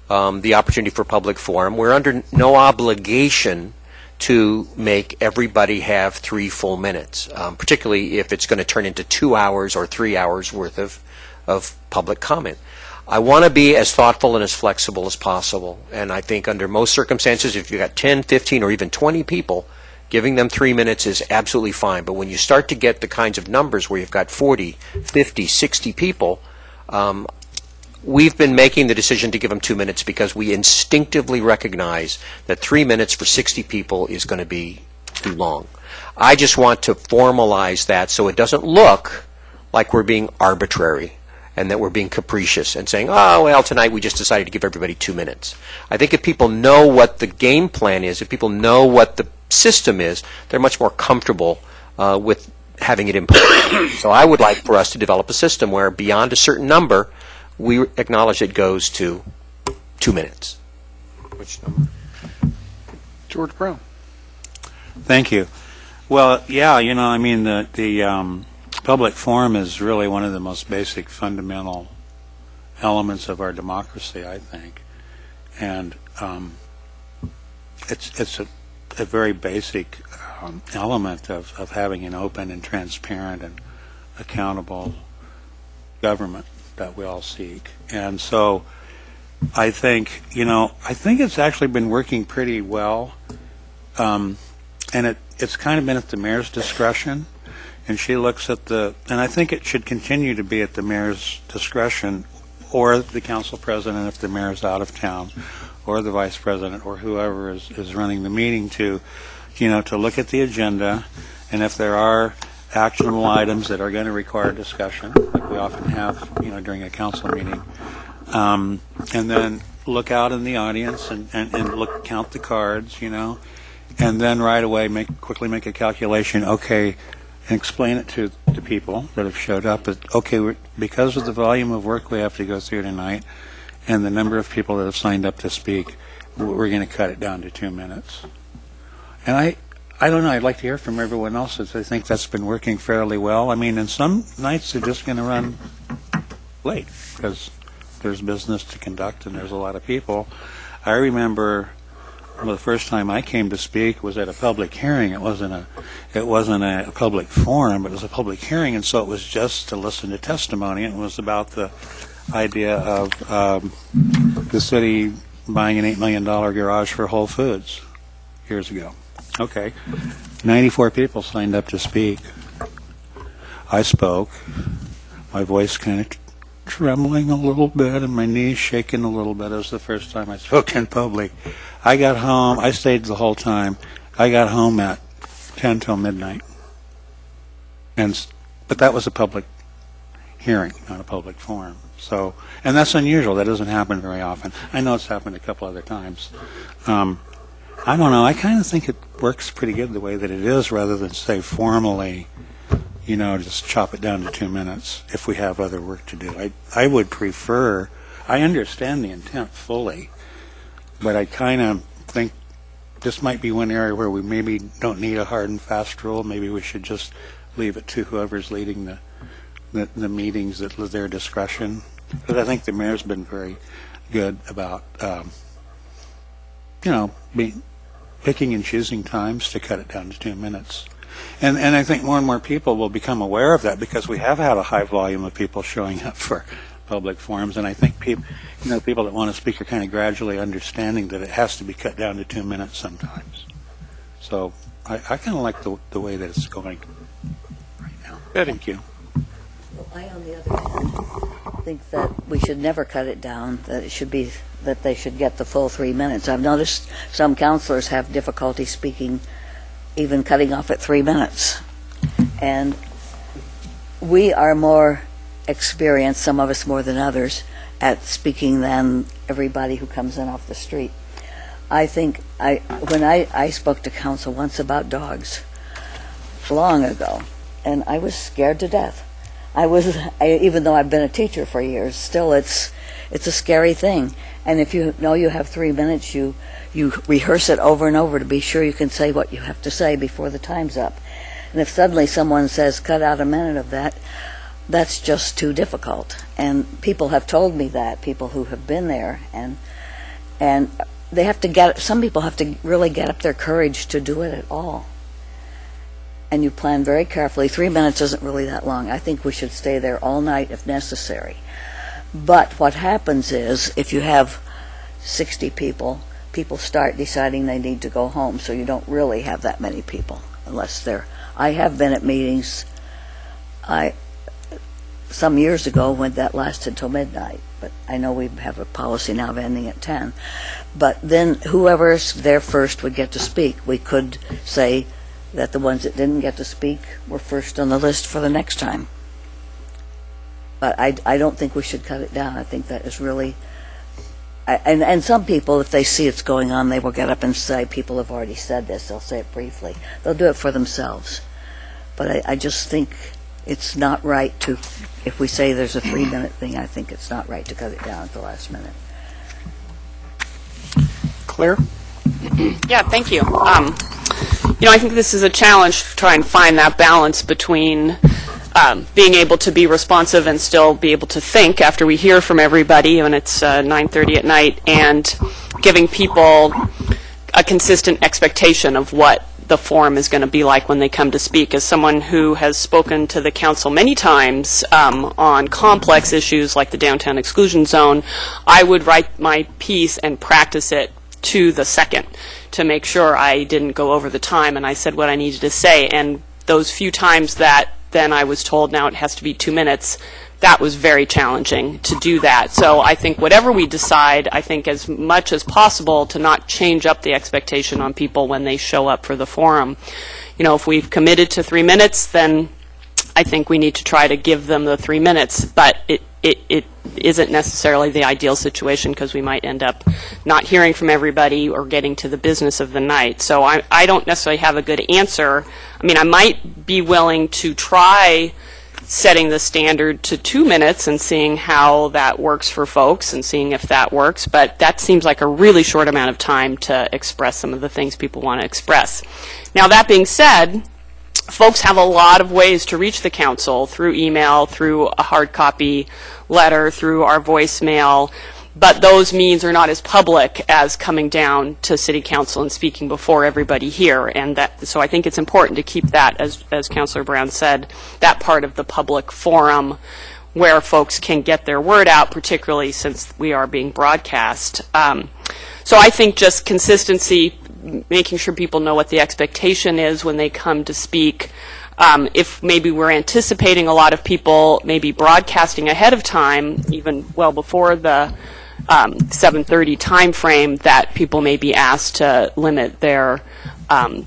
the opportunity for public forum, we're under no obligation to make everybody have 3 full minutes, particularly if it's going to turn into 2 hours or 3 hours worth of public comment. I want to be as thoughtful and as flexible as possible, and I think under most circumstances, if you've got 10, 15, or even 20 people, giving them 3 minutes is absolutely fine. But when you start to get the kinds of numbers where you've got 40, 50, 60 people, we've been making the decision to give them 2 minutes because we instinctively recognize that 3 minutes for 60 people is going to be too long. I just want to formalize that so it doesn't look like we're being arbitrary and that we're being capricious and saying, oh, well, tonight we just decided to give everybody 2 minutes. I think if people know what the game plan is, if people know what the system is, they're much more comfortable with having it in place. So I would like for us to develop a system where beyond a certain number, we acknowledge it goes to 2 minutes. Which number? George Brown. Thank you. Well, yeah, you know, I mean, the public forum is really one of the most basic fundamental elements of our democracy, I think. And it's a very basic element of having an open and transparent and accountable government that we all seek. And so I think, you know, I think it's actually been working pretty well. And it's kind of been at the mayor's discretion. And she looks at and I think it should continue to be at the mayor's discretion or the council president if the mayor's out of town or the vice president or whoever is running the meeting to look at the agenda, and if there are actionable items that are going to require discussion, like we often have, during a council meeting, and then look out in the audience and count the cards, and then right away quickly make a calculation, okay, and explain it to the people that have showed up. Okay, because of the volume of work we have to go through tonight and the number of people that have signed up to speak, we're going to cut it down to 2 minutes. And I don't know, I'd like to hear from everyone else. I think that's been working fairly well. I mean, and some nights they're just going to run late because there's business to conduct and there's a lot of people. I remember Well, the first time I came to speak was at a public hearing. It wasn't a public forum, but it was a public hearing, and so it was just to listen to testimony. It was about the idea of the city buying an $8 million garage for Whole Foods years ago. Okay. 94 people signed up to speak. I spoke. My voice kind of trembling a little bit and my knees shaking a little bit. It was the first time I spoke in public. I got home. I stayed the whole time. I got home at 10 till midnight. But that was a public hearing, not a public forum. So, and that's unusual. That doesn't happen very often. I know it's happened a couple other times. I don't know. I kind of think it works pretty good the way that it is, rather than say formally, just chop it down to 2 minutes if we have other work to do. I would prefer, I understand the intent fully, but I kind of think this might be one area where we maybe don't need a hard and fast rule. Maybe we should just leave it to whoever's leading the meetings at their discretion. But I think the mayor's been very good about, picking and choosing times to cut it down to 2 minutes. And I think more and more people will become aware of that, because we have had a high volume of people showing up for public forums, and I think people that want to speak are kind of gradually understanding that it has to be cut down to 2 minutes sometimes. So I kind of like the way that it's going right now. Thank you. Well, I, on the other hand, think that we should never cut it down, that it should be that they should get the full 3 minutes. I've noticed some councilors have difficulty speaking, even cutting off at 3 minutes. And we are more experienced, some of us more than others, at speaking than everybody who comes in off the street. I think when I spoke to council once about dogs long ago, and I was scared to death. Even though I've been a teacher for years, still it's a scary thing. And if you know you have 3 minutes, you rehearse it over and over to be sure you can say what you have to say before the time's up. And if suddenly someone says, cut out a minute of that, that's just too difficult. And people have told me that, people who have been there, and they have to some people have to really get up their courage to do it at all. And you plan very carefully. 3 minutes isn't really that long. I think we should stay there all night if necessary. But what happens is, if you have 60 people start deciding they need to go home, so you don't really have that many people, unless they're... I have been at meetings some years ago when that lasted till midnight, but I know we have a policy now of ending at 10. But then whoever's there first would get to speak. We could say that the ones that didn't get to speak were first on the list for the next time. But I don't think we should cut it down. I think that is really... And some people, if they see it's going on, they will get up and say, people have already said this, they'll say it briefly. They'll do it for themselves. But I just think it's not right to, if we say there's a 3 minute thing, I think it's not right to cut it down at the last minute. Claire? Yeah, thank you. I think this is a challenge to try and find that balance between being able to be responsive and still be able to think after we hear from everybody when it's 9:30 at night, and giving people a consistent expectation of what the forum is going to be like when they come to speak. As someone who has spoken to the council many times on complex issues like the downtown exclusion zone, I would write my piece and practice it to the second to make sure I didn't go over the time and I said what I needed to say. And those few times that then I was told now it has to be 2 minutes, that was very challenging to do that. So I think whatever we decide, I think as much as possible to not change up the expectation on people when they show up for the forum. If we've committed to 3 minutes, then I think we need to try to give them the 3 minutes, but it isn't necessarily the ideal situation, because we might end up not hearing from everybody or getting to the business of the night. So I don't necessarily have a good answer. I might be willing to try setting the standard to 2 minutes and seeing how that works for folks and seeing if that works, but that seems like a really short amount of time to express some of the things people want to express. Now, that being said, folks have a lot of ways to reach the council, through email, through a hard copy letter, through our voicemail. but those means are not as public as coming down to city council and speaking before everybody here. And so I think it's important to keep that, as Councilor Brown said, that part of the public forum where folks can get their word out, particularly since we are being broadcast. So I think just consistency, making sure people know what the expectation is when they come to speak. If maybe we're anticipating a lot of people maybe broadcasting ahead of time, even well before the 7:30 time frame, that people may be asked to limit their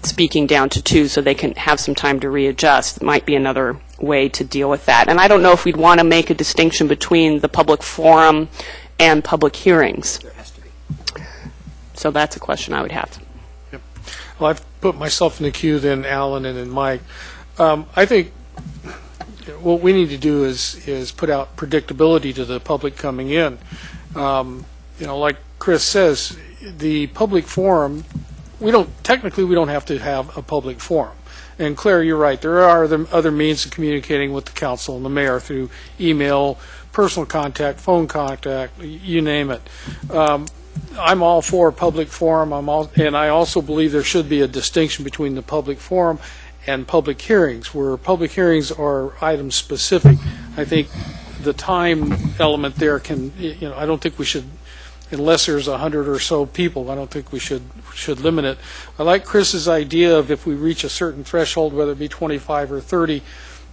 speaking down to 2 so they can have some time to readjust. Might be another way to deal with that. And I don't know if we'd want to make a distinction between the public forum and public hearings. There has to be. So that's a question I would have. Well, I've put myself in the queue, then Alan, and then Mike. I think what we need to do is put out predictability to the public coming in. Like Chris says, the public forum, we don't have to have a public forum. And Claire, you're right. There are other means of communicating with the council and the mayor through email, personal contact, phone contact, you name it. I'm all for public forum. And I also believe there should be a distinction between the public forum and public hearings, where public hearings are item specific. I think the time element there I don't think we should, unless there's 100 or so people, I don't think we should limit it. I like Chris's idea of if we reach a certain threshold, whether it be 25 or 30,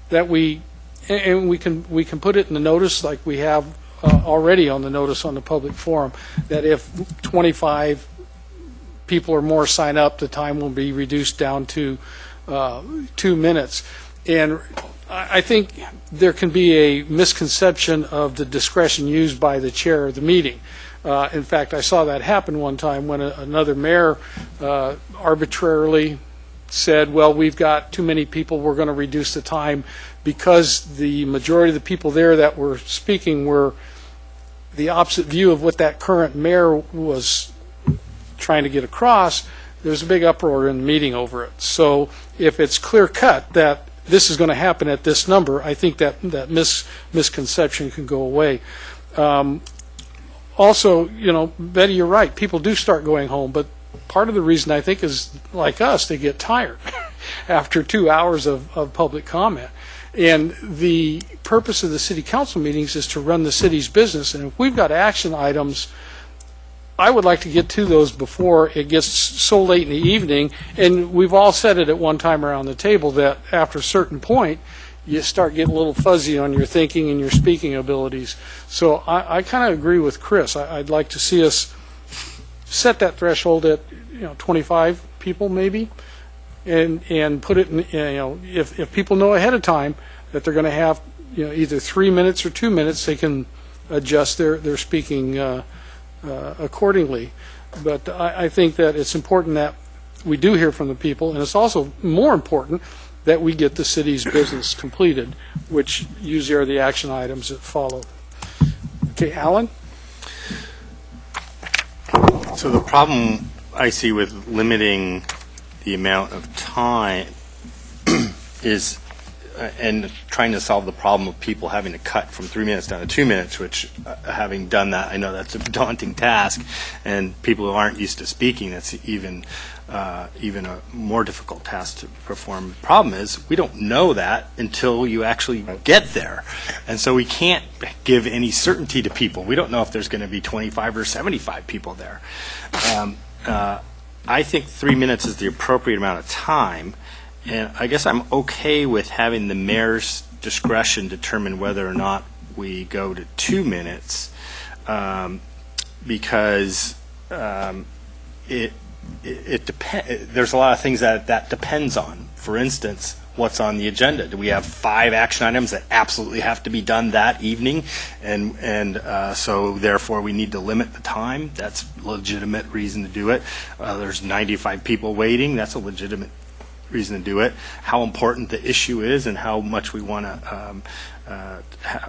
that we can put it in the notice like we have already on the notice on the public forum, that if 25 people or more sign up, the time will be reduced down to 2 minutes. And I think there can be a misconception of the discretion used by the chair of the meeting. In fact, I saw that happen one time when another mayor arbitrarily said, well, we've got too many people, we're going to reduce the time, because the majority of the people there that were speaking were the opposite view of what that current mayor was trying to get across. There's a big uproar in the meeting over it. So if it's clear cut that this is going to happen at this number, I think that misconception can go away. Also, Betty, you're right. People do start going home, but part of the reason I think is, like us, they get tired after 2 hours of public comment. And the purpose of the city council meetings is to run the city's business. And if we've got action items, I would like to get to those before it gets so late in the evening. And we've all said it at one time around the table that after a certain point, you start getting a little fuzzy on your thinking and your speaking abilities. So I kind of agree with Chris. I'd like to see us set that threshold at 25 people maybe, and put it in, if people know ahead of time that they're going to have either 3 minutes or 2 minutes, they can adjust their speaking accordingly. But I think that it's important that we do hear from the people, and it's also more important that we get the city's business completed, which usually are the action items that follow. Okay, Alan? So the problem I see with limiting the amount of time is, and trying to solve the problem of people having to cut from 3 minutes down to 2 minutes, which, having done that, I know that's a daunting task, and people who aren't used to speaking, that's even a more difficult task to perform. The problem is we don't know that until you actually get there, and so we can't give any certainty to people. We don't know if there's going to be 25 or 75 people there. I think 3 minutes is the appropriate amount of time, and I guess I'm okay with having the mayor's discretion determine whether or not we go to 2 minutes, because it depends. There's a lot of things that depends on. For instance, what's on the agenda? Do we have 5 action items that absolutely have to be done that evening, and so therefore we need to limit the time? That's a legitimate reason to do it. There's 95 people waiting. That's a legitimate reason to do it. How important the issue is and how much we want to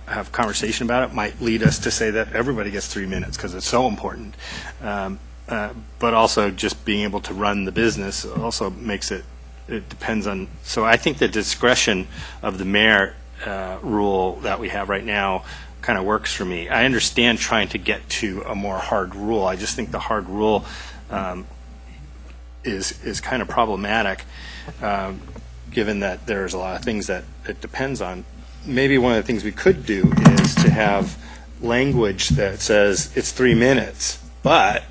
have conversation about it might lead us to say that everybody gets 3 minutes because it's so important. But also just being able to run the business also makes it depends on. So I think the discretion of the mayor rule that we have right now kind of works for me. I understand trying to get to a more hard rule. I just think the hard rule is kind of problematic, given that there's a lot of things that it depends on. Maybe one of the things we could do is to have language that says it's 3 minutes, but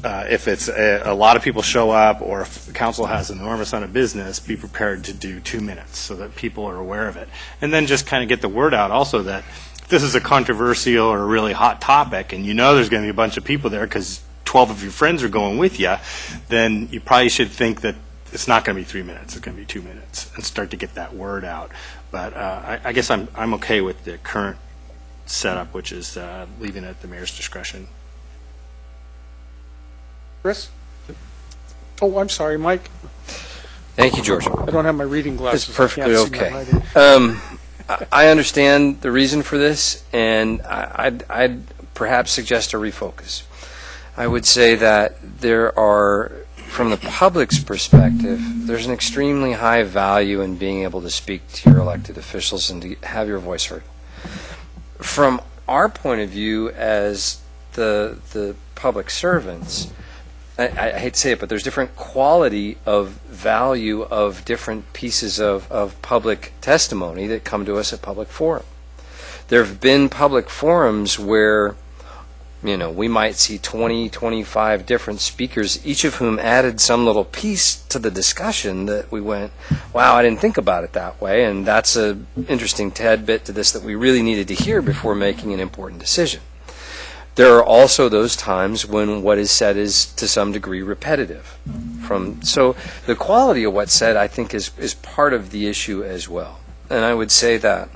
if it's a lot of people show up, or if the council has an enormous amount of business, be prepared to do 2 minutes so that people are aware of it. And then just kind of get the word out also that if this is a controversial or a really hot topic, and you know there's going to be a bunch of people there because 12 of your friends are going with you, then you probably should think that it's not going to be 3 minutes, it's going to be 2 minutes, and start to get that word out. But I guess I'm okay with the current setup, which is leaving it at the mayor's discretion. Chris? Oh, I'm sorry, Mike. Thank you, George. I don't have my reading glasses. It's perfectly I can't see my okay. writing. I understand the reason for this, and I'd perhaps suggest a refocus. I would say that there are, from the public's perspective, there's an extremely high value in being able to speak to your elected officials and to have your voice heard. From our point of view as the public servants, I hate to say it, but there's different quality of value of different pieces of public testimony that come to us at public forum. There have been public forums where, you know, we might see 20, 25 different speakers, each of whom added some little piece to the discussion that we went, wow, I didn't think about it that way, and that's an interesting tidbit to this that we really needed to hear before making an important decision. There are also those times when what is said is to some degree repetitive. So the quality of what's said, I think, is part of the issue as well. And I would say that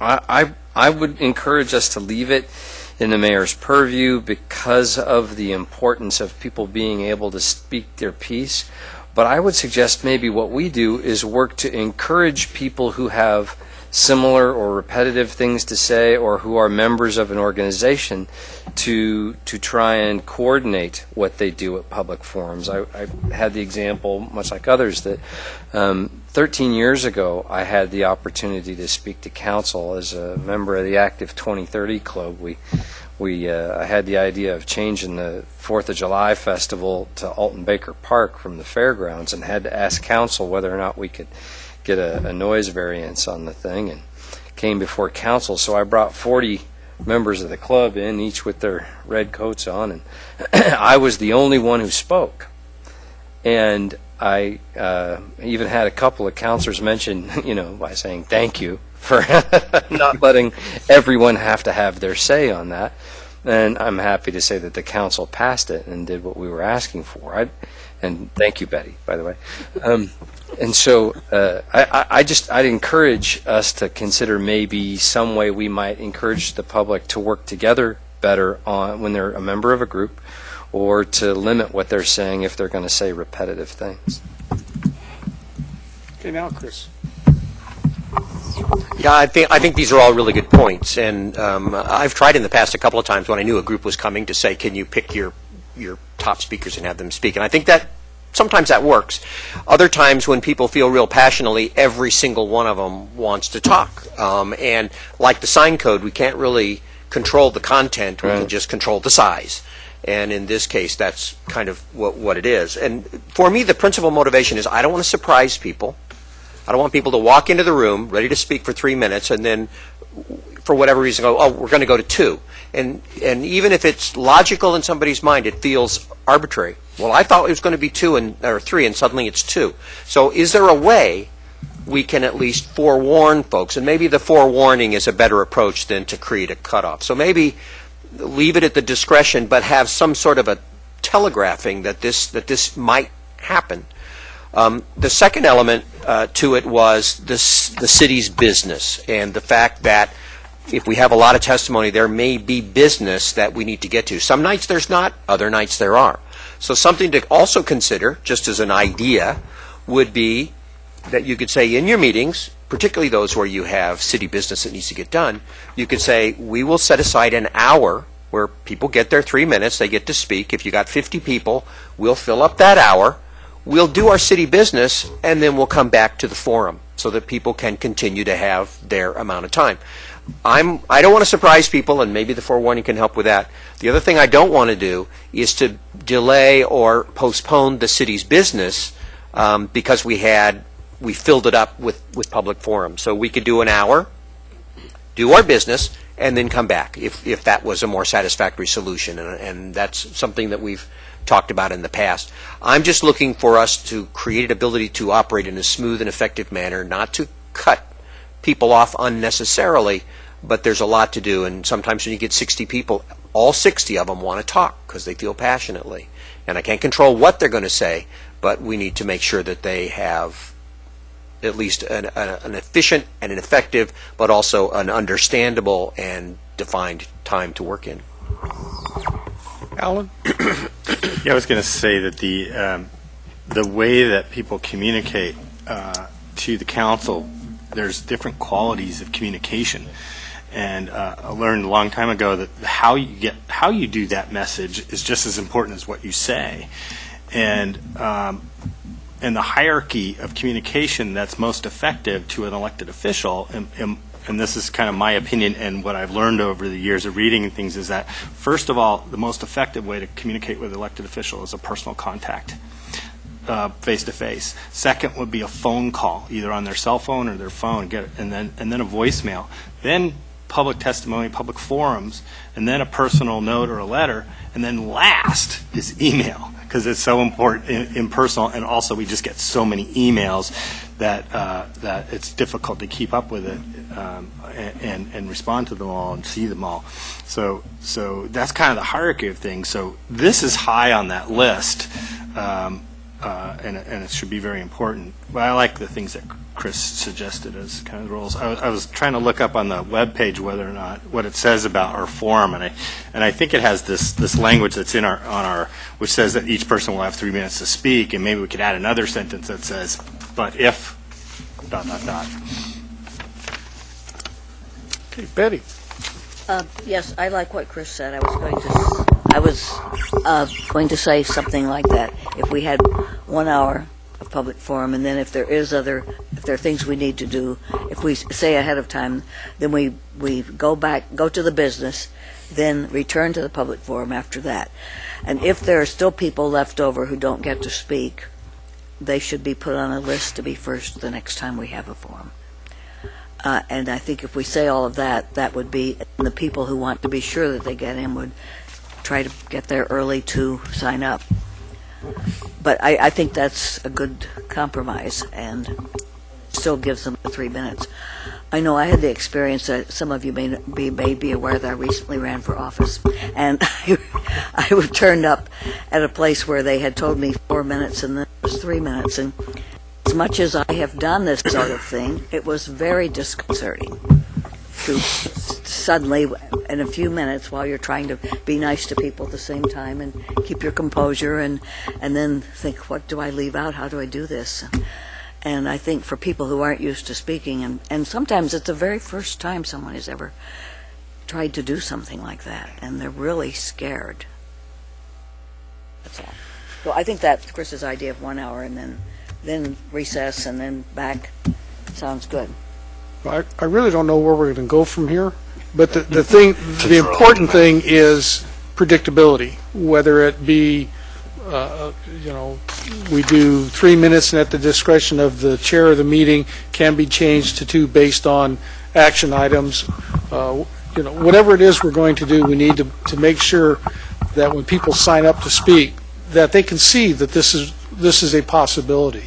I would encourage us to leave it in the mayor's purview because of the importance of people being able to speak their piece. But I would suggest maybe what we do is work to encourage people who have similar or repetitive things to say, or who are members of an organization, to try and coordinate what they do at public forums. I had the example, much like others, that 13 years ago I had the opportunity to speak to council as a member of the Active 2030 Club. I had the idea of changing the 4th of July festival to Alton Baker Park from the fairgrounds, and had to ask council whether or not we could get a noise variance on the thing, and came before council. So I brought 40 members of the club in, each with their red coats on, and I was the only one who spoke. And I even had a couple of councilors mention, by saying thank you for not letting everyone have to have their say on that. And I'm happy to say that the council passed it and did what we were asking for. And thank you, Betty, by the way. And so I'd encourage us to consider maybe some way we might encourage the public to work together better on when they're a member of a group, or to limit what they're saying if they're going to say repetitive things. Okay, now, Chris. Yeah, I think these are all really good points, and I've tried in the past a couple of times when I knew a group was coming to say, can you pick your top speakers and have them speak, and I think that sometimes that works. Other times when people feel real passionately, every single one of them wants to talk, and like the sign code, we can't really control the content, we can just control the size. And in this case, that's kind of what it is. And for me, the principal motivation is I don't want to surprise people. I don't want people to walk into the room ready to speak for 3 minutes and then, for whatever reason, go, oh, we're going to go to 2. And even if it's logical in somebody's mind, it feels arbitrary. Well, I thought it was going to be 2 or 3, and suddenly it's 2. So is there a way we can at least forewarn folks? And maybe the forewarning is a better approach than to create a cutoff. So maybe leave it at the discretion, but have some sort of a telegraphing that this might happen. The second element to it was the city's business, and the fact that if we have a lot of testimony, there may be business that we need to get to. Some nights there's not, other nights there are. So something to also consider, just as an idea, would be that you could say in your meetings, particularly those where you have city business that needs to get done, you could say, we will set aside an hour where people get their 3 minutes, they get to speak. If you got 50 people, we'll fill up that hour, we'll do our city business, and then we'll come back to the forum so that people can continue to have their amount of time. I don't want to surprise people, and maybe the forewarning can help with that. The other thing I don't want to do is to delay or postpone the city's business because we filled it up with public forum. So we could do an hour, do our business, and then come back if that was a more satisfactory solution. And that's something that we've talked about in the past. I'm just looking for us to create an ability to operate in a smooth and effective manner, not to cut people off unnecessarily, but there's a lot to do, and sometimes when you get 60 people, all 60 of them want to talk because they feel passionately. And I can't control what they're going to say, but we need to make sure that they have at least an efficient and an effective, but also an understandable and defined time to work in. Alan? Yeah, I was going to say that the way that people communicate to the council, there's different qualities of communication. And I learned a long time ago that how you do that message is just as important as what you say. And the hierarchy of communication that's most effective to an elected official, and this is kind of my opinion and what I've learned over the years of reading and things, is that, first of all, the most effective way to communicate with an elected official is a personal contact, face-to-face. Second would be a phone call, either on their cell phone or their phone, and then a voicemail. Then public testimony, public forums, and then a personal note or a letter, and then last is email, because it's so important, impersonal, and also we just get so many emails that it's difficult to keep up with it and respond to them all and see them all. So that's kind of the hierarchy of things. So this is high on that list, and it should be very important. But I like the things that Chris suggested as kind of the rules. I was trying to look up on the web page whether or not what it says about our forum, and I think it has this language that's on our which says that each person will have 3 minutes to speak, and maybe we could add another sentence that says, but if ... Okay, Betty? Yes, I like what Chris said. I was going to say something like that. If we had 1 hour of public forum, and then if there are things we need to do, if we say ahead of time, then we go to the business, then return to the public forum after that. And if there are still people left over who don't get to speak, they should be put on a list to be first the next time we have a forum. And I think if we say all of that, that would be, the people who want to be sure that they get in would try to get there early to sign up. But I think that's a good compromise and still gives them 3 minutes. I know I had the experience that some of you may be aware that I recently ran for office, and I turned up at a place where they had told me 4 minutes and then it was 3 minutes. And as much as I have done this sort of thing, it was very disconcerting to suddenly, in a few minutes, while you're trying to be nice to people at the same time and keep your composure, and then think, what do I leave out? How do I do this? And I think for people who aren't used to speaking, and sometimes it's the very first time someone has ever tried to do something like that, and they're really scared. That's all. So I think that Chris's idea of 1 hour and then recess and then back sounds good. I really don't know where we're going to go from here, but the important thing is predictability, whether it be, we do 3 minutes and at the discretion of the chair of the meeting can be changed to 2 based on action items. Whatever it is we're going to do, we need to make sure that when people sign up to speak, that they can see that this is a possibility.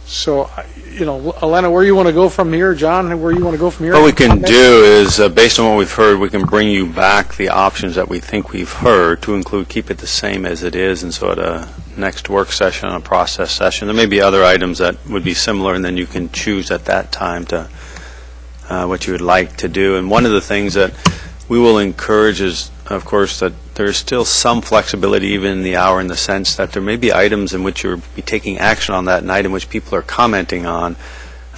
So, Elena, where you want to go from here? John, where you want to go from here? What we can do is, based on what we've heard, we can bring you back the options that we think we've heard to include, keep it the same as it is, and so at a next work session, a process session, there may be other items that would be similar, and then you can choose at that time to what you would like to do. And one of the things that we will encourage is, of course, that there's still some flexibility even in the hour, in the sense that there may be items in which you'll be taking action on that night in which people are commenting on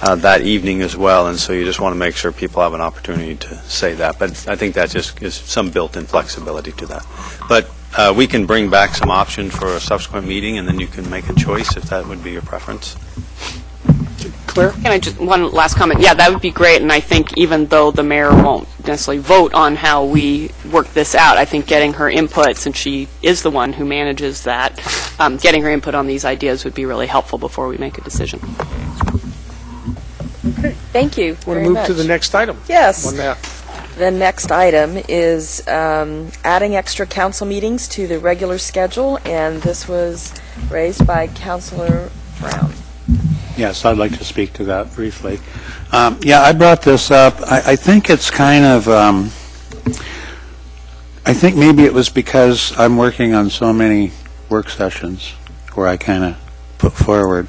that evening as well, and so you just want to make sure people have an opportunity to say that. But I think that just is some built-in flexibility to that. But we can bring back some options for a subsequent meeting, and then you can make a choice if that would be your preference. Claire? Can I just, one last comment? Yeah, that would be great, and I think even though the mayor won't necessarily vote on how we work this out, I think getting her input, since she is the one who manages that, getting her input on these ideas would be really helpful before we make a decision. Thank you Want very to move much. to the next item? Yes. On that. The next item is adding extra council meetings to the regular schedule, and this was raised by Councilor Brown. Yes, I'd like to speak to that briefly. Yeah, I brought this up. I think it's kind of, I think maybe it was because I'm working on so many work sessions where I kind of put forward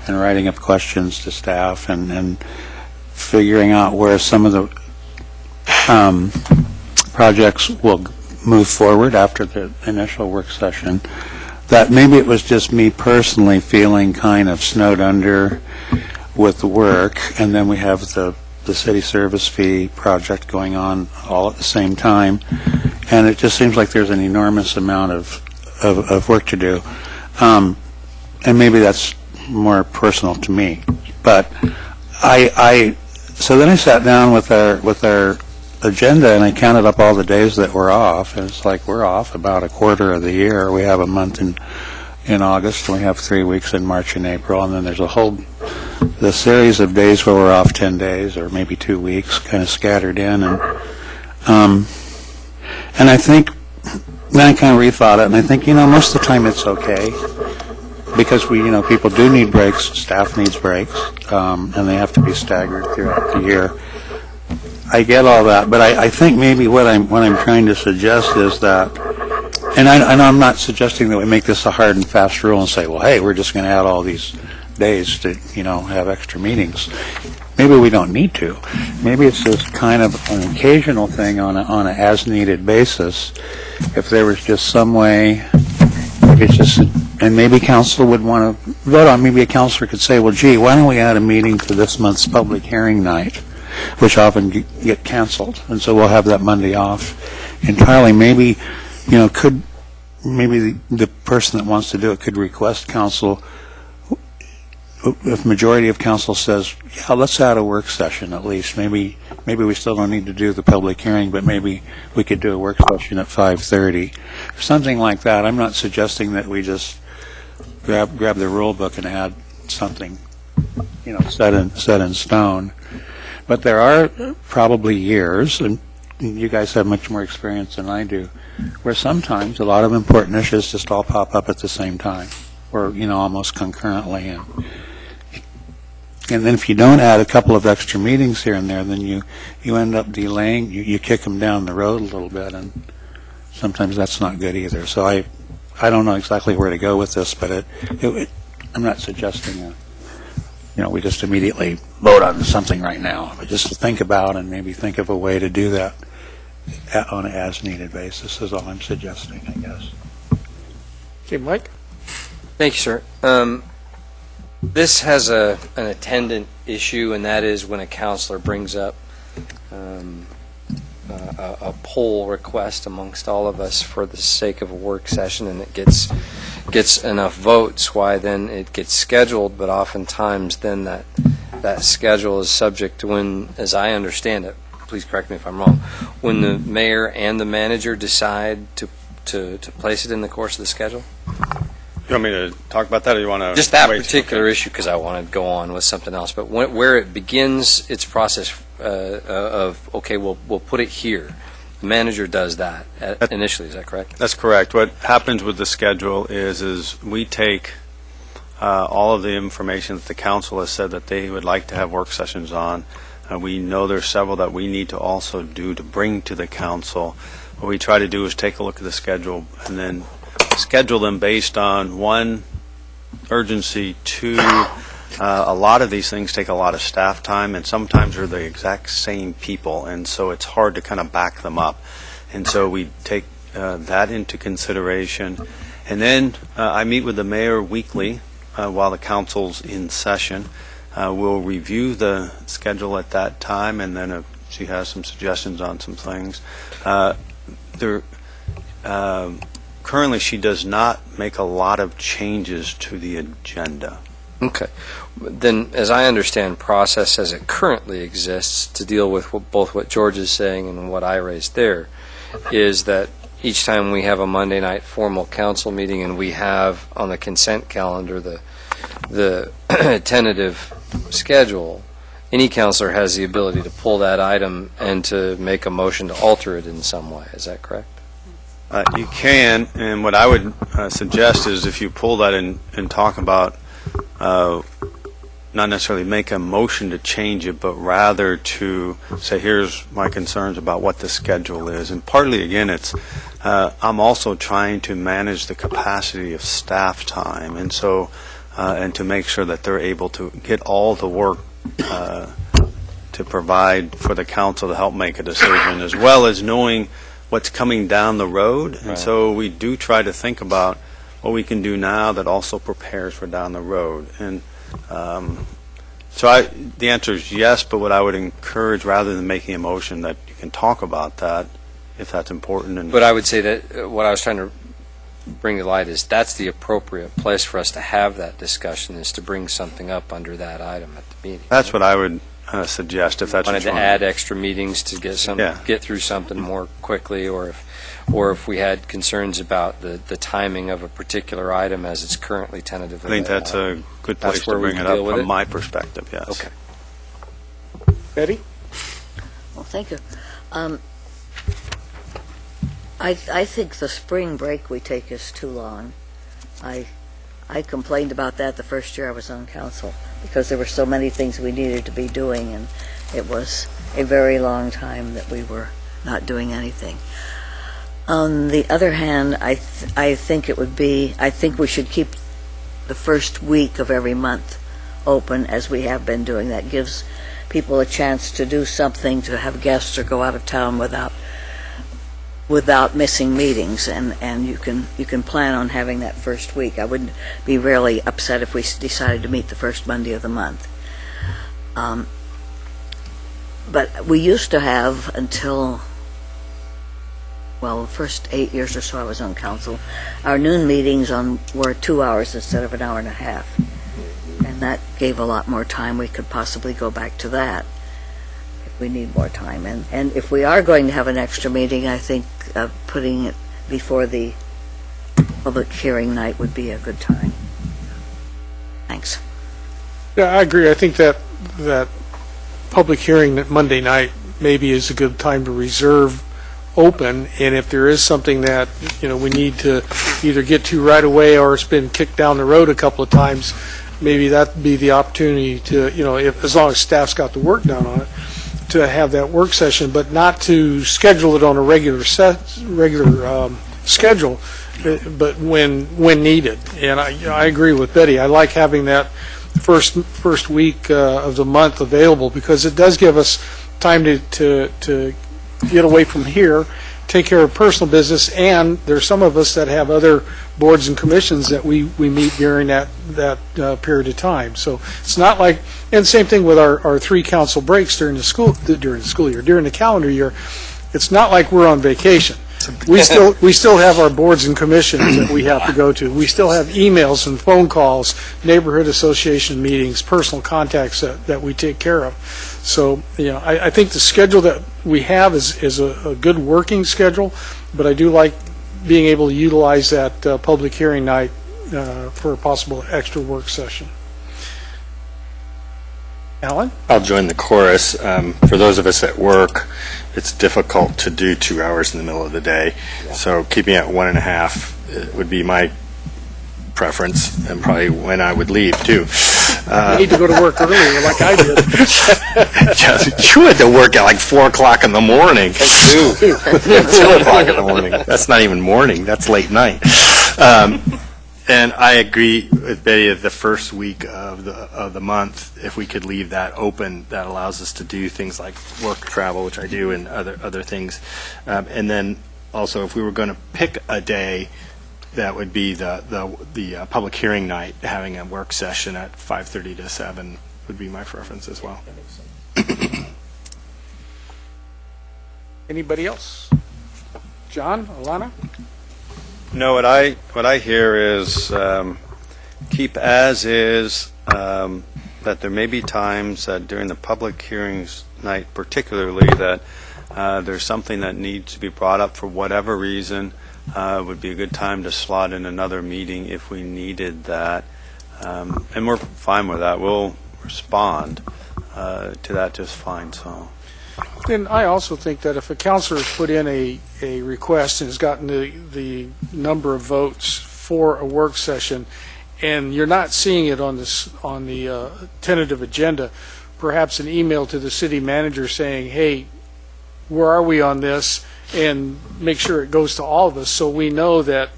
and writing up questions to staff and figuring out where some of the projects will move forward after the initial work session, that maybe it was just me personally feeling kind of snowed under with the work, and then we have the city service fee project going on all at the same time, and it just seems like there's an enormous amount of work to do. And maybe that's more personal to me. But so then I sat down with our agenda, and I counted up all the days that we're off, and it's like we're off about a quarter of the year. We have a month in August, and we have 3 weeks in March and April, and then there's the series of days where we're off 10 days or maybe 2 weeks, kind of scattered in, and I think then I kind of rethought it, and I think most of the time it's okay, because people do need breaks, staff needs breaks, and they have to be staggered throughout the year. I get all that, but I think maybe what I'm trying to suggest is that, and I'm not suggesting that we make this a hard and fast rule and say, well, hey, we're just going to add all these days to have extra meetings. Maybe we don't need to. Maybe it's just kind of an occasional thing on an as-needed basis. If there was just some way, maybe it's just, and maybe council would want to vote on. Maybe a councilor could say, well, gee, why don't we add a meeting to this month's public hearing night, which often get canceled, and so we'll have that Monday off entirely. Maybe, maybe the person that wants to do it could request council, if majority of council says, yeah, let's add a work session at least. Maybe we still don't need to do the public hearing, but maybe we could do a work session at 5:30, something like that. I'm not suggesting that we just grab the rule book and add something, set in stone. But there are probably years, and you guys have much more experience than I do, where sometimes a lot of important issues just all pop up at the same time, or almost concurrently, and then if you don't add a couple of extra meetings here and there, then you end up delaying. You kick them down the road a little bit, and sometimes that's not good either. So I don't know exactly where to go with this, but I'm not suggesting we just immediately vote on something right now, but just to think about and maybe think of a way to do that on an as-needed basis is all I'm suggesting, I guess. Okay, Mike? Thank you, sir. This has an attendant issue, and that is when a counselor brings up a poll request amongst all of us for the sake of a work session, and it gets enough votes, why then it gets scheduled, but oftentimes then that schedule is subject to when, as I understand it, please correct me if I'm wrong, when the mayor and the manager decide to place it in the course of the schedule? You want me to talk about that, or you want to? Just that particular issue, because I want to go on with something else. But where it begins its process of, okay, we'll put it here. The manager does that initially, is that correct? That's correct. What happens with the schedule is we take all of the information that the council has said that they would like to have work sessions on. We know there's several that we need to also do to bring to the council. What we try to do is take a look at the schedule and then schedule them based on, one, urgency, two, a lot of these things take a lot of staff time, and sometimes they're the exact same people, and so it's hard to kind of back them up. And so we take that into consideration. And then I meet with the mayor weekly while the council's in session. We'll review the schedule at that time, and then if she has some suggestions on some things. Currently, she does not make a lot of changes to the agenda. Okay. Then, as I understand process as it currently exists to deal with both what George is saying and what I raised there, is that each time we have a Monday night formal council meeting and we have on the consent calendar the tentative schedule, any counselor has the ability to pull that item and to make a motion to alter it in some way. Is that correct? You can, and what I would suggest is if you pull that and talk about, not necessarily make a motion to change it, but rather to say, here's my concerns about what the schedule is. And partly, again, it's, I'm also trying to manage the capacity of staff time, and so, and to make sure that they're able to get all the work to provide for the council to help make a decision, as well as knowing what's coming down the road. And so we do try to think about what we can do now that also prepares for down the road. And so the answer is yes, but what I would encourage, rather than making a motion, that you can talk about that if that's important. And But I would say that what I was trying to bring to light is that's the appropriate place for us to have that discussion, is to bring something up under that item at the meeting. that's what I would suggest, if that's what Wanted you to want. add extra meetings to get Yeah. get through something more quickly, or if we had concerns about the timing of a particular item as it's currently tentatively. I think that's a good place That's to where we bring it can up deal with from it? my perspective, yes. Okay. Betty? Well, thank you. I think the spring break we take is too long. I complained about that the first year I was on council, because there were so many things we needed to be doing, and it was a very long time that we were not doing anything. On the other hand, I think we should keep the first week of every month open, as we have been doing. That gives people a chance to do something, to have guests or go out of town without missing meetings, and you can plan on having that first week. I wouldn't be really upset if we decided to meet the first Monday of the month. But we used to have, until, well, the first 8 years or so I was on council, our noon meetings were 2 hours instead of an hour and a half. And that gave a lot more time. We could possibly go back to that if we need more time. And if we are going to have an extra meeting, I think putting it before the public hearing night would be a good time. Thanks. Yeah, I agree. I think that public hearing that Monday night maybe is a good time to reserve open, and if there is something that, we need to either get to right away, or it's been kicked down the road a couple of times, maybe that'd be the opportunity to, as long as staff's got the work done on it, to have that work session, but not to schedule it on a regular schedule, but when needed. And I agree with Betty. I like having that first week of the month available, because it does give us time to get away from here, take care of personal business, and there's some of us that have other boards and commissions that we meet during that period of time. So it's not like, and same thing with our 3 council breaks during the school year, during the calendar year. It's not like we're on vacation. We still have our boards and commissions that we have to go to. We still have emails and phone calls, neighborhood association meetings, personal contacts that we take care of. So, I think the schedule that we have is a good working schedule, but I do like being able to utilize that public hearing night for a possible extra work session. Alan? I'll join the chorus. For those of us that work, it's difficult to do 2 hours in the middle of the day. So keeping it 1.5 would be my preference, and probably when I would leave, too. You need to go to work earlier, like I did. You had to work at like 4 o'clock in the morning. 2 o'clock in the morning. That's not even morning. That's late night. And I agree with Betty that the first week of the month, if we could leave that open, that allows us to do things like work travel, which I do, and other things. And then also, if we were going to pick a day, that would be the public hearing night, having a work session at 5:30 to 7 would be my preference as well. Anybody else? John, Alana? No, what I hear is keep as is, that there may be times that during the public hearings night particularly that there's something that needs to be brought up for whatever reason. Would be a good time to slot in another meeting if we needed that. And we're fine with that. We'll respond to that just fine. So. And I also think that if a counselor has put in a request and has gotten the number of votes for a work session, and you're not seeing it on the tentative agenda, perhaps an email to the city manager saying, hey, where are we on this? And make sure it goes to all of us so we know that,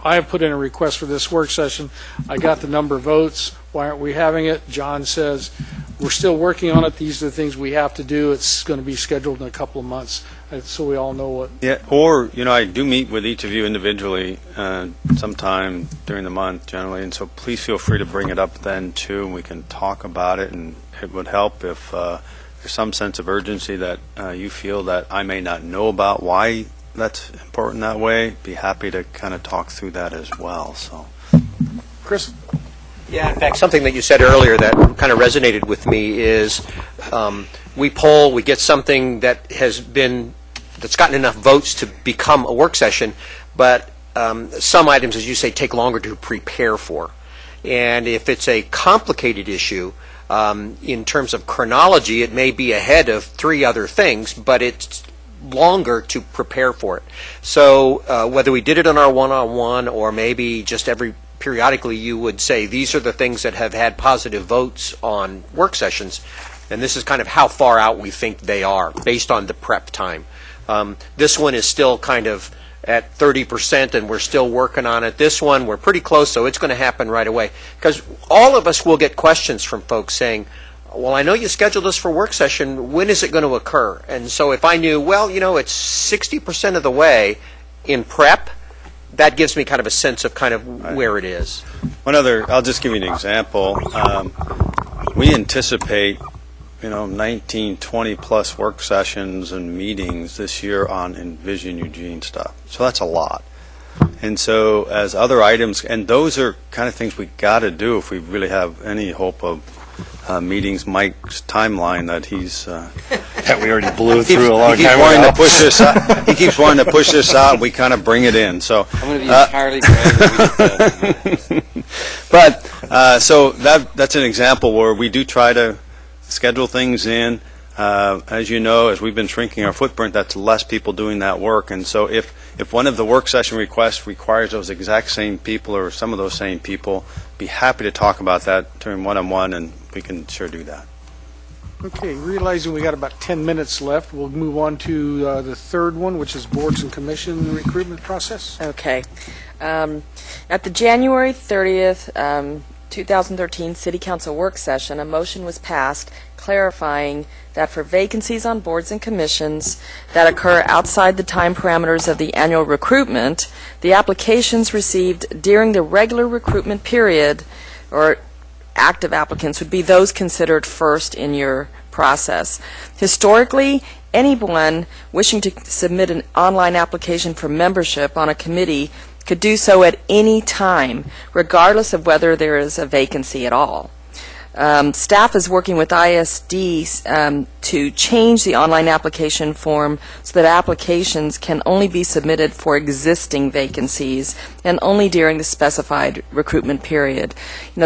I have put in a request for this work session. I got the number of votes. Why aren't we having it? John says, we're still working on it. These are the things we have to do. It's going to be scheduled in a couple of months, so we all know what. Yeah, or, I do meet with each of you individually sometime during the month generally, and so please feel free to bring it up then too, and we can talk about it, and it would help if there's some sense of urgency that you feel that I may not know about why that's important that way. Be happy to kind of talk through that as well. So, Chris? Yeah, in fact, something that you said earlier that kind of resonated with me is we poll, we get something that's gotten enough votes to become a work session, but some items, as you say, take longer to prepare for. And if it's a complicated issue, in terms of chronology, it may be ahead of 3 other things, but it's longer to prepare for it. So whether we did it on our one-on-one or maybe just periodically you would say these are the things that have had positive votes on work sessions, and this is kind of how far out we think they are based on the prep time. This one is still kind of at 30% and we're still working on it. This one we're pretty close, so it's going to happen right away, because all of us will get questions from folks saying, well, I know you scheduled us for work session, when is it going to occur? And so if I knew, well, it's 60% of the way in prep, that gives me kind of a sense of kind of where it is. I'll just give you an example. We anticipate 19, 20 plus work sessions and meetings this year on Envision Eugene stuff. So that's a lot. And so as other items, and those are kind of things we got to do if we really have any hope of meetings. Mike's timeline that he's That we already blew through a long he keeps time wanting ago. to push this out. He keeps wanting to push this out, and we kind of bring it in. So I'm going to be entirely brave. But so that's an example where we do try to schedule things in. As you know, as we've been shrinking our footprint, that's less people doing that work. And so if one of the work session requests requires those exact same people or some of those same people, be happy to talk about that during one-on-one, and we can sure do that. Okay, realizing we got about 10 minutes left, we'll move on to the third one, which is boards and commission recruitment process. Okay. At the January 30th, 2013 City Council work session, a motion was passed clarifying that for vacancies on boards and commissions that occur outside the time parameters of the annual recruitment, the applications received during the regular recruitment period, or active applicants, would be those considered first in your process. Historically, anyone wishing to submit an online application for membership on a committee could do so at any time, regardless of whether there is a vacancy at all. Staff is working with ISD to change the online application form so that applications can only be submitted for existing vacancies and only during the specified recruitment period.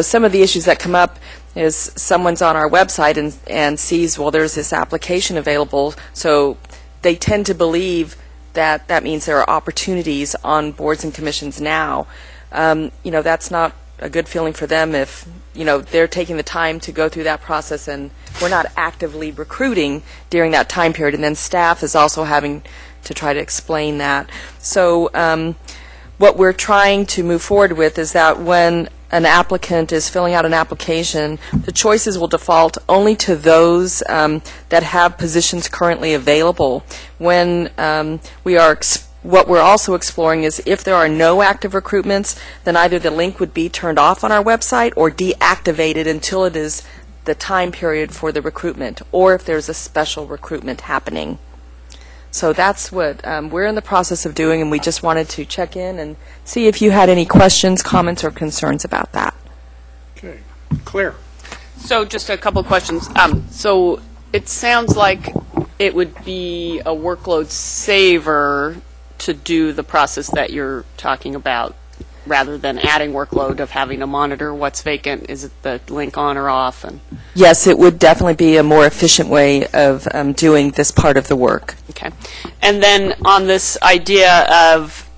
Some of the issues that come up is someone's on our website and sees, well, there's this application available, so they tend to believe that that means there are opportunities on boards and commissions now. That's not a good feeling for them if, they're taking the time to go through that process and we're not actively recruiting during that time period. And then staff is also having to try to explain that. So what we're trying to move forward with is that when an applicant is filling out an application, the choices will default only to those that have positions currently available. When what we're also exploring is if there are no active recruitments, then either the link would be turned off on our website or deactivated until it is the time period for the recruitment, or if there's a special recruitment happening. So that's what we're in the process of doing, and we just wanted to check in and see if you had any questions, comments, or concerns about that. Okay. Claire? So just a couple of questions. So it sounds like it would be a workload saver to do the process that you're talking about, rather than adding workload of having to monitor what's vacant. Is it the link on or off? And Yes, it would definitely be a more efficient way of doing this part of the work. okay. And then on this idea of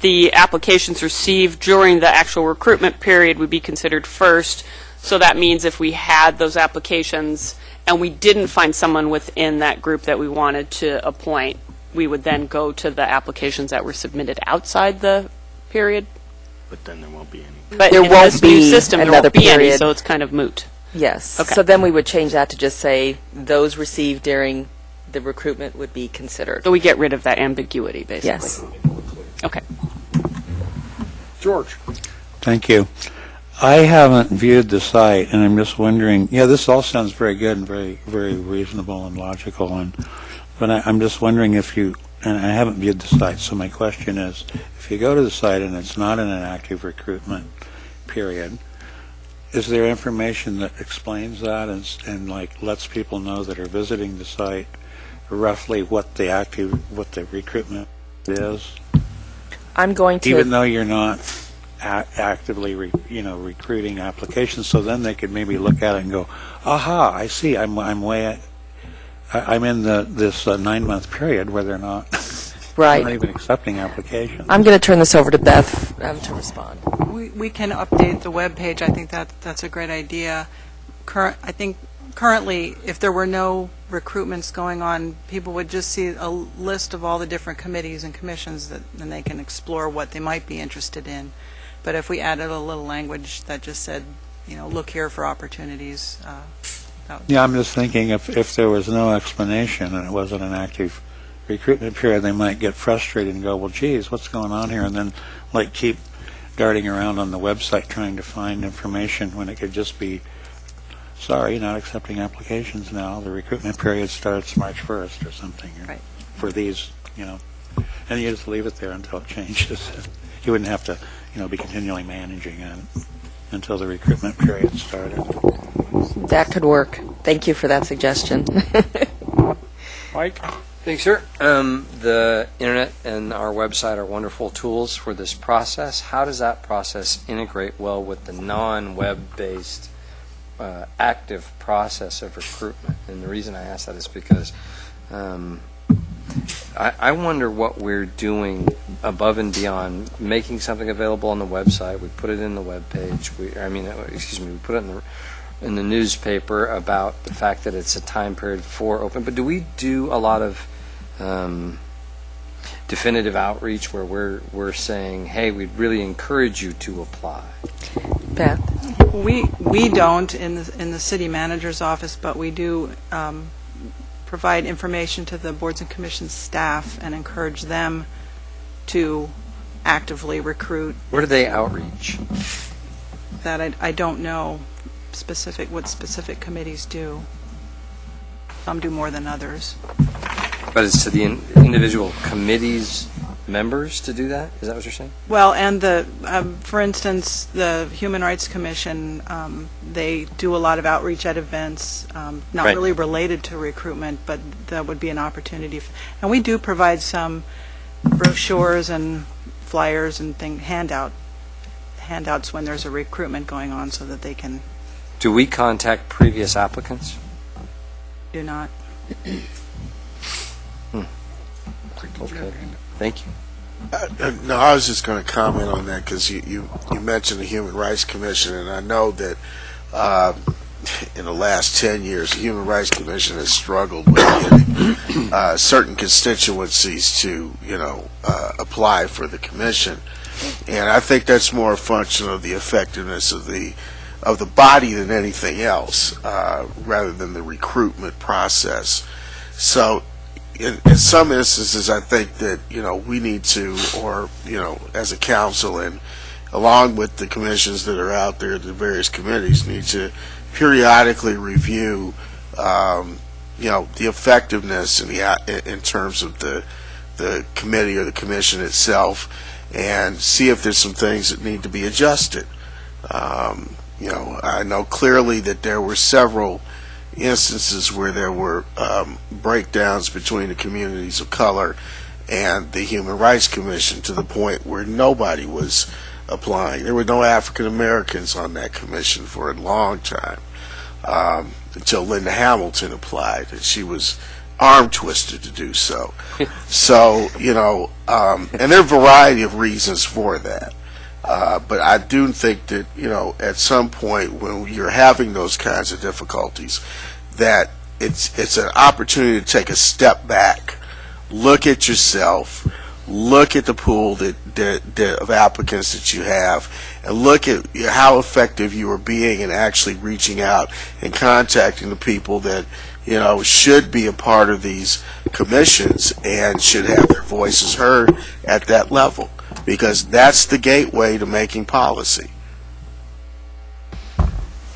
the applications received during the actual recruitment period would be considered first. So that means if we had those applications and we didn't find someone within that group that we wanted to appoint, we would then go to the applications that were submitted outside the period. But then there won't be any. But There in won't this new be system, there another won't be any, period. so it's kind of moot. Yes. Okay. So then we would change that to just say those received during the recruitment would be considered. So we get rid of that ambiguity, basically. Yes. Okay. George? Thank you. I haven't viewed the site, and I'm just wondering, this all sounds very good and very, very reasonable and logical, but I'm just wondering if you, and I haven't viewed the site, so my question is, if you go to the site and it's not in an active recruitment period, is there information that explains that and like lets people know that are visiting the site roughly what the recruitment is, I'm going to... even though you're not actively recruiting applications, so then they could maybe look at it and go, aha, I see, I'm in this 9-month period where they're not Right. not even accepting applications. I'm going to turn this over to Beth to respond. We can update the web page. I think that's a great idea. I think currently, if there were no recruitments going on, people would just see a list of all the different committees and commissions then they can explore what they might be interested in. But if we added a little language that just said, look here for opportunities. Yeah, I'm just thinking if there was no explanation and it wasn't an active recruitment period, they might get frustrated and go, well, geez, what's going on here? And then keep darting around on the website trying to find information when it could just be, sorry, not accepting applications now. The recruitment period starts March 1st or something. Right. For these, and you just leave it there until it changes. You wouldn't have to, be continually managing it until the recruitment period started. That could work. Thank you for that suggestion. Mike? Thanks, sir. The internet and our website are wonderful tools for this process. How does that process integrate well with the non-web-based active process of recruitment? And the reason I ask that is because I wonder what we're doing above and beyond making something available on the website. We put it in the web page. We put it in the newspaper about the fact that it's a time period for open. But do we do a lot of definitive outreach where we're saying, hey, we'd really encourage you to apply? Beth? We don't in the city manager's office, but we do provide information to the boards and commissions staff and encourage them to actively recruit. Where do they outreach? That I don't know what specific committees do. Some do more than others. But it's to the individual committees members to do that? Is that what you're saying? Well, and for instance, the Human Rights Commission, they do a lot of outreach at events, not Right. really related to recruitment, but that would be an opportunity. And we do provide some brochures and flyers and handouts when there's a recruitment going on so that they can Do we contact previous applicants? do not. Okay. Thank you. No, I was just going to comment on that because you mentioned the Human Rights Commission, and I know that in the last 10 years, the Human Rights Commission has struggled with getting certain constituencies to, apply for the commission, and I think that's more a function of the effectiveness of the body than anything else, rather than the recruitment process. So, in some instances, I think that, we need to, or, as a council and along with the commissions that are out there, the various committees need to periodically review, the effectiveness in terms of the committee or the commission itself, and see if there's some things that need to be adjusted. I know clearly that there were several instances where there were breakdowns between the communities of color and the Human Rights Commission, to the point where nobody was applying. There were no African Americans on that commission for a long time, until Linda Hamilton applied, and she was arm twisted to do so. So, and there are a variety of reasons for that. But I do think that, at some point when you're having those kinds of difficulties, that it's an opportunity to take a step back, look at yourself, look at the pool of applicants that you have, and look at how effective you are being in actually reaching out and contacting the people that, should be a part of these commissions and should have their voices heard at that level, because that's the gateway to making policy.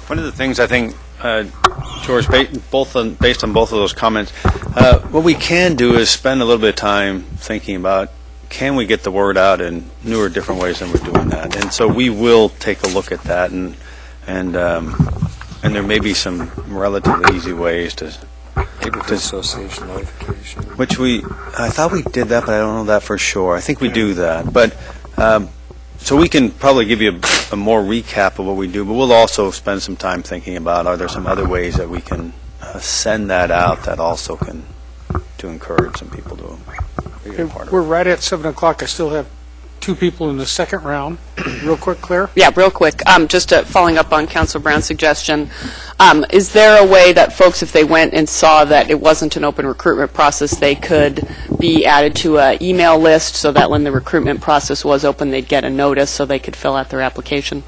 One of the things I think, George, based on both of those comments, what we can do is spend a little bit of time thinking about, can we get the word out in newer, different ways than we're doing that? And so we will take a look at that, and there may be some relatively easy ways to Association notification. which I thought we did that, but I don't know that for sure. I think we do that, but so we can probably give you a more recap of what we do, but we'll also spend some time thinking about, are there some other ways that we can send that out that also can to encourage some people to be a part of it. We're right at 7 o'clock. I still have 2 people in the second round. Real quick, Claire? Yeah, real quick, just following up on Councilor Brown's suggestion, is there a way that folks, if they went and saw that it wasn't an open recruitment process, they could be added to an email list so that when the recruitment process was open, they'd get a notice so they could fill out their application?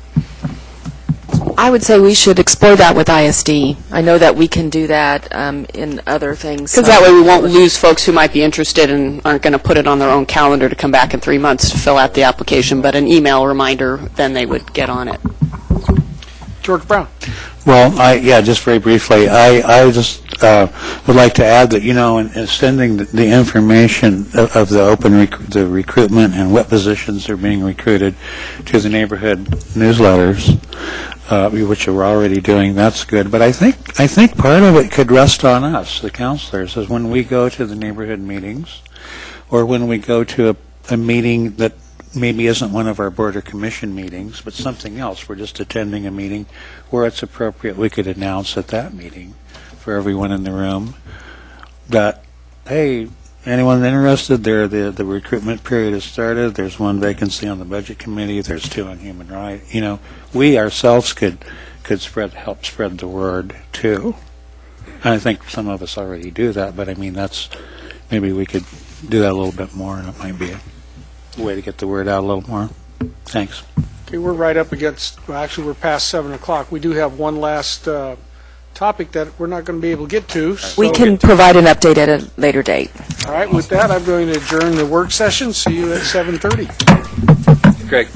I would say we should explore that with ISD. I know that we can do that in other things. Because that way we won't lose folks who might be interested and aren't going to put it on their own calendar to come back in 3 months to fill out the application, but an email reminder, then they would get on it. George Brown? Well, just very briefly, I just would like to add that, in sending the information of the the recruitment and what positions are being recruited to the neighborhood newsletters, which we're already doing, that's good. But I think part of it could rest on us, the counselors, is when we go to the neighborhood meetings, or when we go to a meeting that maybe isn't one of our board or commission meetings, but something else. We're just attending a meeting where it's appropriate. We could announce at that meeting for everyone in the room that, hey, anyone interested? The recruitment period has started. There's 1 vacancy on the budget committee. There's 2 on human rights. We ourselves could help spread the word too. And I think some of us already do that, but I mean maybe we could do that a little bit more, and it might be a way to get the word out a little more. Thanks. Okay, we're right up against, actually, we're past 7 o'clock. We do have one last topic that we're not going to be able to get to. We can provide an update at a later date. All right, with that, I'm going to adjourn the work session. See you at 7:30. Greg.